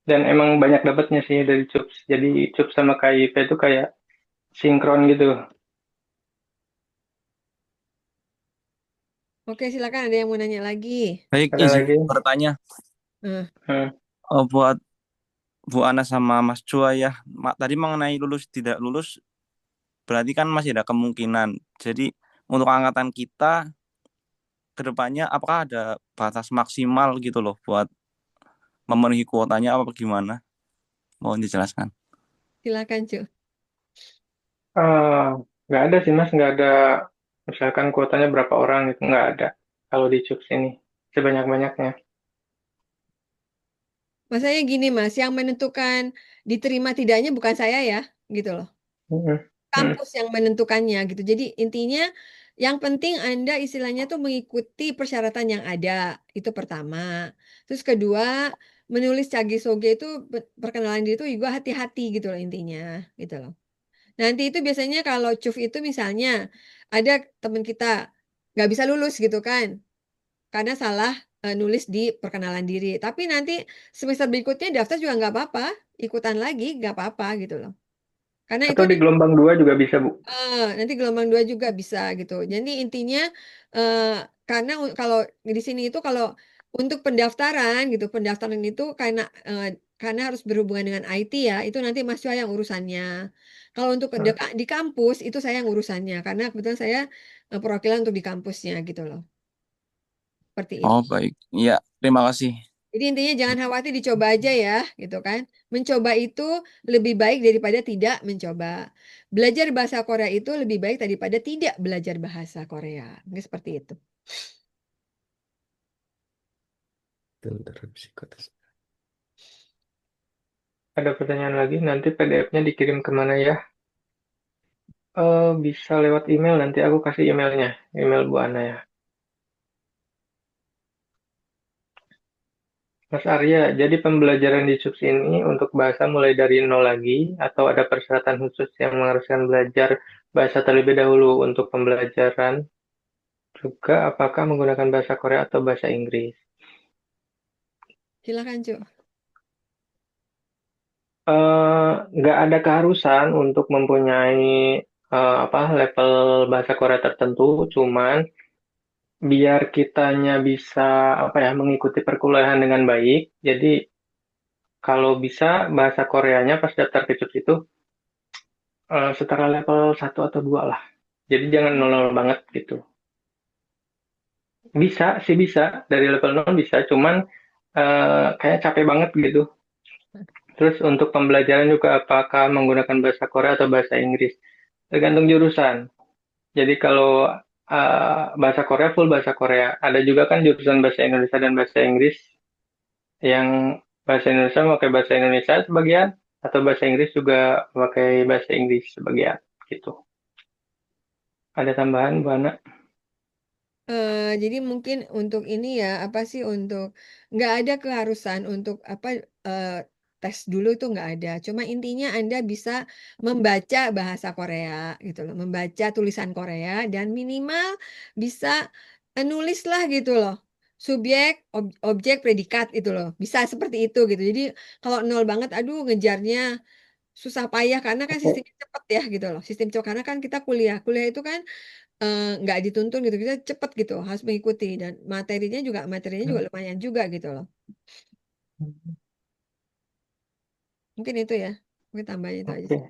Dan emang banyak dapatnya sih dari CUPS. Jadi CUPS sama KIP itu kayak sinkron gitu. Oke, silakan ada yang mau nanya lagi. Baik, Ada izin lagi? bertanya. Eh, Hmm. Buat Bu Ana sama Mas Chua ya, tadi mengenai lulus tidak lulus, berarti kan masih ada kemungkinan. Jadi untuk angkatan kita ke depannya apakah ada batas maksimal gitu loh buat memenuhi kuotanya apa gimana? Mohon dijelaskan. silakan, Cu. Ah, nggak ada sih Mas, nggak ada misalkan kuotanya berapa orang gitu, nggak ada. Kalau di CUPS ini, sebanyak-banyaknya. Masanya gini, Mas, yang menentukan diterima tidaknya bukan saya ya, gitu loh. Hmm, hmm. Kampus yang menentukannya gitu. Jadi intinya yang penting Anda istilahnya tuh mengikuti persyaratan yang ada. Itu pertama. Terus kedua, menulis Soge itu perkenalan diri itu juga hati-hati gitu loh intinya, gitu loh. Nanti itu biasanya kalau CUF itu misalnya ada teman kita nggak bisa lulus gitu kan, karena salah nulis di perkenalan diri. Tapi nanti semester berikutnya daftar juga nggak apa-apa, ikutan lagi nggak apa-apa gitu loh. Karena itu Atau di gelombang 2 juga bisa, Bu. nanti gelombang dua juga bisa gitu. Jadi intinya eh, karena kalau di sini itu kalau untuk pendaftaran gitu, pendaftaran itu karena harus berhubungan dengan IT ya, itu nanti Mas Chua yang urusannya. Kalau untuk Hmm. di kampus itu saya yang urusannya karena kebetulan saya perwakilan untuk di kampusnya gitu loh. Seperti itu. Oh, baik. Iya, terima kasih. Jadi intinya jangan khawatir dicoba aja ya, gitu kan. Mencoba itu lebih baik daripada tidak mencoba. Belajar bahasa Korea itu lebih baik daripada tidak belajar bahasa Korea. Mungkin seperti itu. psikotes. Ada pertanyaan lagi, nanti PDF-nya dikirim kemana ya? Bisa lewat email, nanti aku kasih emailnya, email Bu Ana ya. Mas Arya, jadi pembelajaran di CUPS ini untuk bahasa mulai dari nol lagi, atau ada persyaratan khusus yang mengharuskan belajar bahasa terlebih dahulu untuk pembelajaran? Juga apakah menggunakan bahasa Korea atau bahasa Inggris? Silakan, Cuk. Nggak ada keharusan untuk mempunyai apa level bahasa Korea tertentu, cuman biar kitanya bisa apa ya mengikuti perkuliahan dengan baik. Jadi kalau bisa bahasa Koreanya pas daftar ke CUPS itu setara level 1 atau 2 lah. Jadi jangan nol-nol banget gitu. Bisa sih bisa dari level 0 bisa, cuman kayak capek banget gitu. Terus untuk pembelajaran juga apakah menggunakan bahasa Korea atau bahasa Inggris? Tergantung jurusan. Jadi kalau bahasa Korea full bahasa Korea. Ada juga kan jurusan bahasa Indonesia dan bahasa Inggris yang bahasa Indonesia pakai bahasa Indonesia sebagian atau bahasa Inggris juga pakai bahasa Inggris sebagian gitu. Ada tambahan Bu Ana? Jadi mungkin untuk ini ya apa sih untuk nggak ada keharusan untuk apa eh, tes dulu itu nggak ada. Cuma intinya Anda bisa membaca bahasa Korea gitu loh, membaca tulisan Korea dan minimal bisa nulis lah gitu loh. Subjek, objek, predikat itu loh. Bisa seperti itu gitu. Jadi kalau nol banget, aduh ngejarnya susah payah karena kan Oke. sistemnya cepat ya gitu loh. Sistem cepat karena kan kita kuliah itu kan nggak dituntun gitu kita cepet gitu harus mengikuti dan materinya juga lumayan juga gitu loh mungkin itu ya Oke, tambahin itu aja Oke. sih.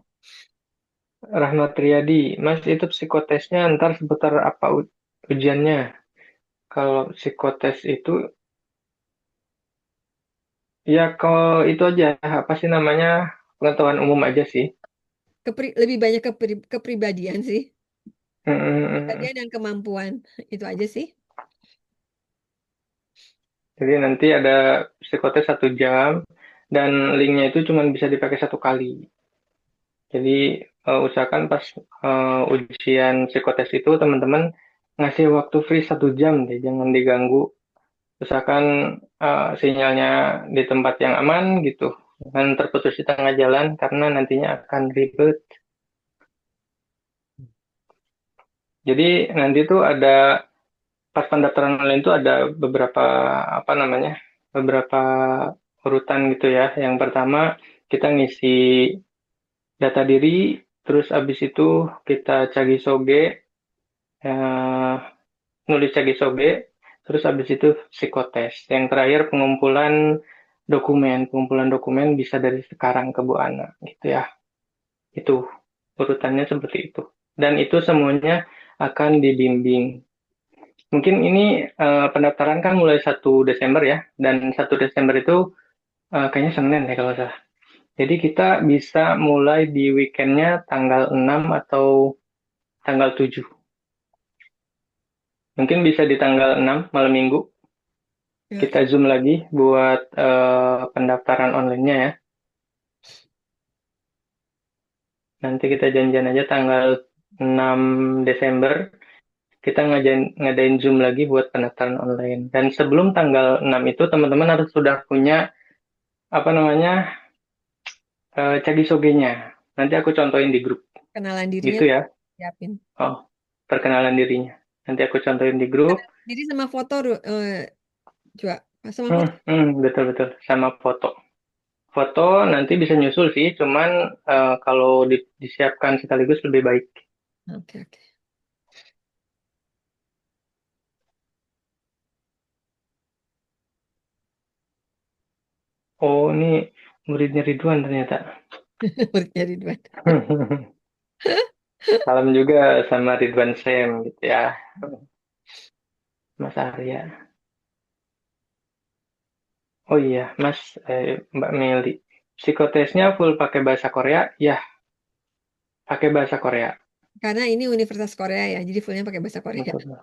Rahmat Riyadi, Mas itu psikotesnya ntar seputar apa ujiannya? Kalau psikotes itu, ya kalau itu aja, apa sih namanya, pengetahuan umum aja sih. Lebih banyak kepribadian sih. Mm, mm, mm, Kepribadian mm. dan kemampuan. Itu aja sih. Jadi nanti ada psikotes 1 jam, dan linknya itu cuma bisa dipakai 1 kali. Jadi usahakan pas ujian psikotes itu teman-teman ngasih waktu free 1 jam deh, jangan diganggu. Usahakan sinyalnya di tempat yang aman gitu, jangan terputus di tengah jalan karena nantinya akan ribet. Jadi nanti tuh ada pas pendaftaran online itu ada beberapa apa namanya, beberapa urutan gitu ya. Yang pertama kita ngisi data diri, terus abis itu kita cagi soge, eh, nulis cagi soge, terus abis itu psikotes. Yang terakhir pengumpulan dokumen bisa dari sekarang ke Bu Ana gitu ya. Itu urutannya seperti itu. Dan itu semuanya akan dibimbing. Mungkin ini pendaftaran kan mulai 1 Desember ya, dan 1 Desember itu kayaknya Senin ya kalau salah. Jadi kita bisa mulai di weekendnya tanggal 6 atau tanggal 7. Mungkin bisa di tanggal 6 malam minggu. Ya, Kita Zoom lagi buat pendaftaran online-nya ya. Nanti kita janjian aja tanggal 6 Desember. Kita ngadain Zoom lagi buat pendaftaran online. Dan sebelum tanggal 6 itu teman-teman harus sudah punya apa namanya, cagi sogenya. Nanti aku contohin di grup kenalan dirinya gitu ya. siapin. Oh, perkenalan dirinya. Nanti aku contohin di grup. Diri sama foto juga sama foto. Betul-betul sama foto. Foto nanti bisa nyusul sih, cuman kalau disiapkan sekaligus lebih baik. Oke, oke. Oh, ini muridnya Ridwan ternyata. Muridnya Ridwan. Salam juga sama Ridwan Sam gitu ya, Mas Arya. Oh iya, Mbak Meli. Psikotesnya full pakai bahasa Korea? Ya, pakai bahasa Korea. Karena ini Universitas Korea ya, jadi fullnya pakai bahasa Korea. Betul.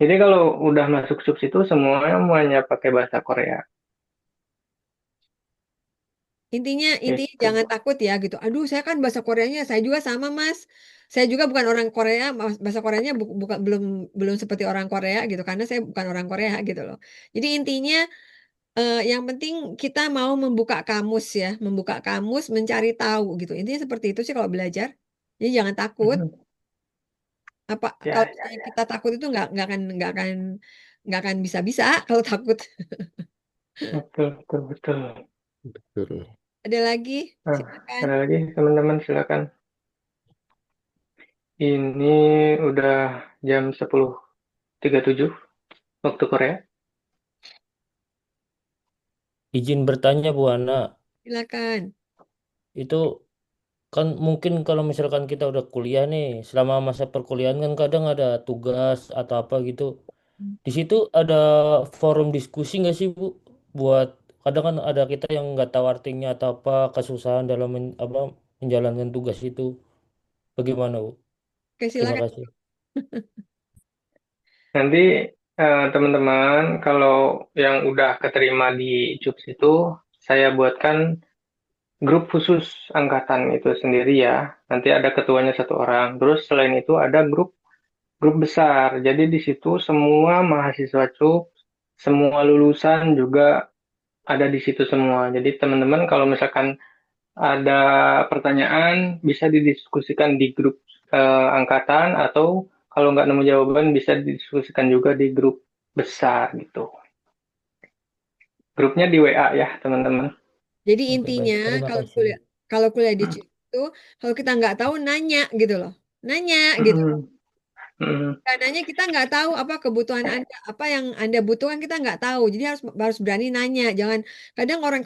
Jadi kalau udah masuk subs itu semuanya pakai bahasa Korea. Intinya Gitu. jangan takut ya gitu. Aduh, saya kan bahasa Koreanya saya juga sama, Mas. Saya juga bukan orang Korea, bahasa Koreanya bukan belum seperti orang Korea gitu karena saya bukan orang Korea gitu loh. Jadi intinya yang penting kita mau membuka kamus ya, membuka kamus, mencari tahu gitu. Intinya seperti itu sih kalau belajar. Jadi jangan takut. Mhm. Apa kalau Ya, ya, misalnya ya. kita takut itu nggak akan bisa-bisa kalau takut. Betul, betul, betul. Betul. Ada lagi? Nah, Silakan. ada lagi teman-teman silakan. Ini udah jam 10.37 waktu Korea. Izin bertanya Bu Ana, Silakan. itu kan mungkin kalau misalkan kita udah kuliah nih, selama masa perkuliahan kan kadang ada tugas atau apa gitu. Di situ ada forum diskusi nggak sih Bu? Buat kadang kan ada kita yang nggak tahu artinya atau apa kesusahan dalam menjalankan tugas itu. Bagaimana Bu? Oke, Terima silakan. kasih. Nanti teman-teman kalau yang udah keterima di JUPS itu saya buatkan grup khusus angkatan itu sendiri ya. Nanti ada ketuanya 1 orang. Terus selain itu ada grup besar. Jadi di situ semua mahasiswa CUP, semua lulusan juga ada di situ semua. Jadi teman-teman kalau misalkan ada pertanyaan bisa didiskusikan di grup angkatan atau kalau nggak nemu jawaban bisa didiskusikan juga di grup besar gitu. Grupnya di WA ya teman-teman. Jadi Oke baik, intinya terima kalau kasih. kuliah di CIU itu kalau kita nggak tahu nanya gitu loh. Nanya gitu. Mm-mm. Dananya kita nggak tahu apa kebutuhan Anda, apa yang Anda butuhkan kita nggak tahu. Jadi harus berani nanya. Jangan kadang orang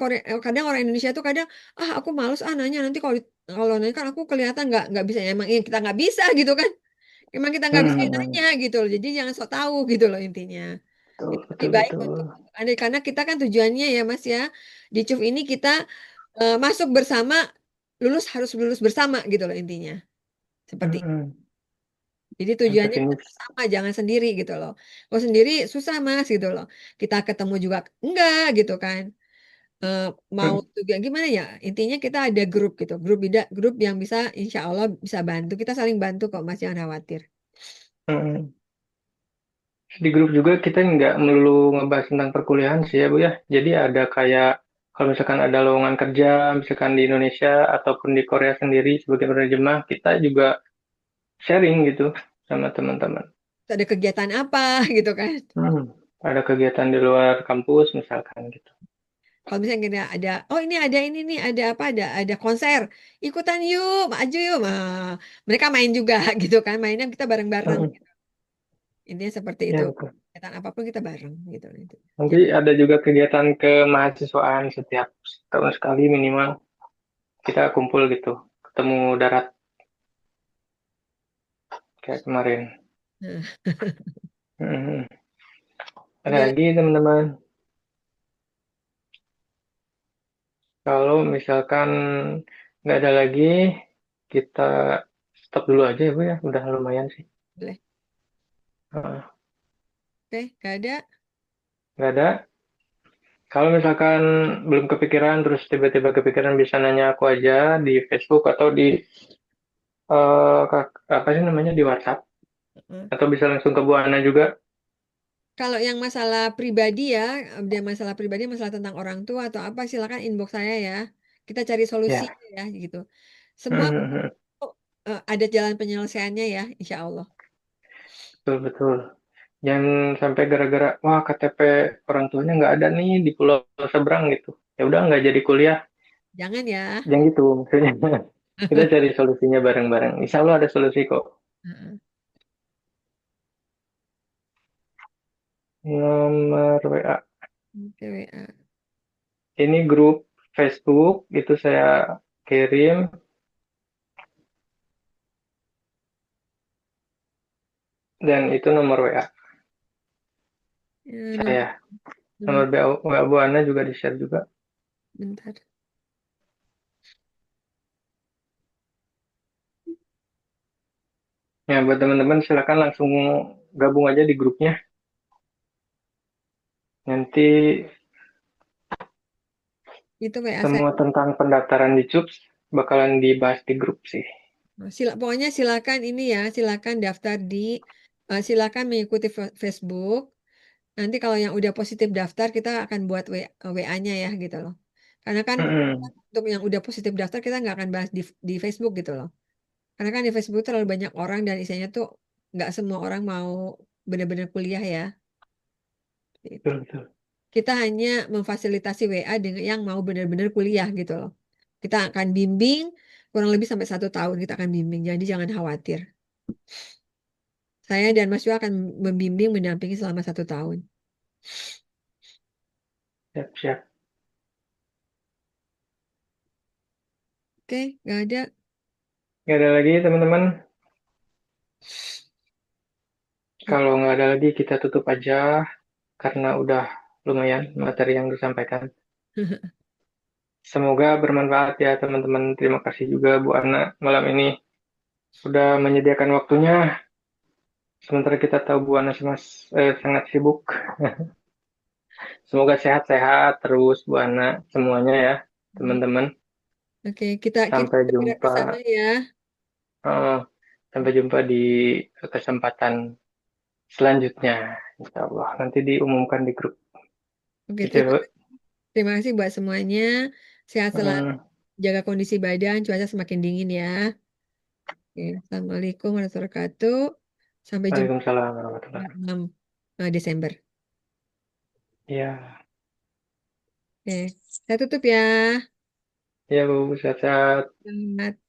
Indonesia tuh kadang aku males nanya nanti kalau nanya kan aku kelihatan nggak bisa. Ya, emang kita nggak bisa gitu kan. Emang kita nggak bisa nanya gitu loh. Jadi jangan sok tahu gitu loh intinya. Betul, Itu lebih betul, baik betul. untuk Anda karena kita kan tujuannya ya Mas ya di CUF ini kita masuk bersama, harus lulus bersama gitu loh intinya. Seperti Jadi Sampai tujuannya kita finish. bersama, jangan sendiri gitu loh. Kalau sendiri susah Mas gitu loh. Kita ketemu juga enggak gitu kan. Eh, mau juga gimana ya? Intinya kita ada grup gitu, grup yang bisa insya Allah bisa bantu. Kita saling bantu kok Mas, jangan khawatir. Di grup juga kita nggak melulu ngebahas tentang perkuliahan sih ya Bu ya. Jadi ada kayak kalau misalkan ada lowongan kerja, misalkan di Indonesia ataupun di Korea sendiri sebagai penerjemah, kita juga sharing gitu sama teman-teman. Ada kegiatan apa gitu kan? Ada kegiatan di luar kampus misalkan gitu. Kalau misalnya kita ada ini nih, ada apa? Ada konser, ikutan yuk, maju yuk. Mereka main juga gitu kan, mainnya kita bareng-bareng. Intinya seperti itu. Ya betul. Kegiatan apapun kita bareng gitu. Nanti ada juga kegiatan kemahasiswaan setiap tahun sekali minimal kita kumpul gitu, ketemu darat kayak kemarin. Ada lagi teman-teman. Kalau misalkan nggak ada lagi, kita stop dulu aja ya Bu ya. Udah lumayan sih. Boleh. Heeh. Oke, nggak ada. Nggak ada. Kalau misalkan belum kepikiran, terus tiba-tiba kepikiran bisa nanya aku aja di Facebook atau di apa sih namanya di WhatsApp, atau bisa langsung ke Bu Ana juga. Kalau yang masalah pribadi ya, dia masalah pribadi, masalah tentang orang tua atau apa, silakan inbox saya ya. Kita cari solusi Ya. ya gitu. Semua ada jalan penyelesaiannya ya, insya Allah. Betul betul. Jangan sampai gara-gara wah KTP orang tuanya nggak ada nih di pulau seberang gitu. Ya udah nggak jadi kuliah. Jangan ya. Jangan gitu maksudnya. Kita cari solusinya bareng-bareng. Insya Allah ada solusi kok. Nomor WA. Oke, WA. Ini grup Facebook, itu saya kirim. Dan itu nomor WA saya. Nomor WA Bu Ana juga di-share juga. Bentar. Ya, buat teman-teman silakan langsung gabung aja di grupnya. Nanti Itu WA saya. semua tentang pendaftaran di CUPS bakalan dibahas di grup sih. Pokoknya silakan ini ya, silakan daftar silakan mengikuti Facebook. Nanti kalau yang udah positif daftar, kita akan buat WA-nya ya gitu loh. Karena kan untuk yang udah positif daftar, kita nggak akan bahas di Facebook gitu loh. Karena kan di Facebook terlalu banyak orang dan isinya tuh nggak semua orang mau benar-benar kuliah ya. Gitu. Betul. Kita hanya memfasilitasi WA dengan yang mau benar-benar kuliah gitu loh. Kita akan bimbing kurang lebih sampai 1 tahun kita akan bimbing. Jadi jangan khawatir. Saya dan Mas Yu akan membimbing mendampingi selama 1 tahun. Siap-siap. Oke, nggak ada. Nggak ada lagi teman-teman. Kalau nggak ada lagi kita tutup aja karena udah lumayan materi yang disampaikan. Semoga bermanfaat ya teman-teman. Terima kasih juga Bu Ana malam ini sudah menyediakan waktunya. Sementara kita tahu Bu Ana sangat sibuk. Semoga sehat-sehat terus Bu Ana semuanya ya teman-teman. Oke, kita Sampai bergerak ke jumpa. sana ya. Sampai jumpa di kesempatan selanjutnya. Insya Allah nanti diumumkan di grup. Oke, Gitu ya, Bu. terima kasih buat semuanya. Sehat selalu, jaga kondisi badan, cuaca semakin dingin ya. Oke, Assalamualaikum warahmatullahi wabarakatuh. Sampai jumpa Waalaikumsalam warahmatullahi wabarakatuh. 6 Desember. Ya. Oke, saya tutup ya. Ya Bu, sehat-sehat. Selamat.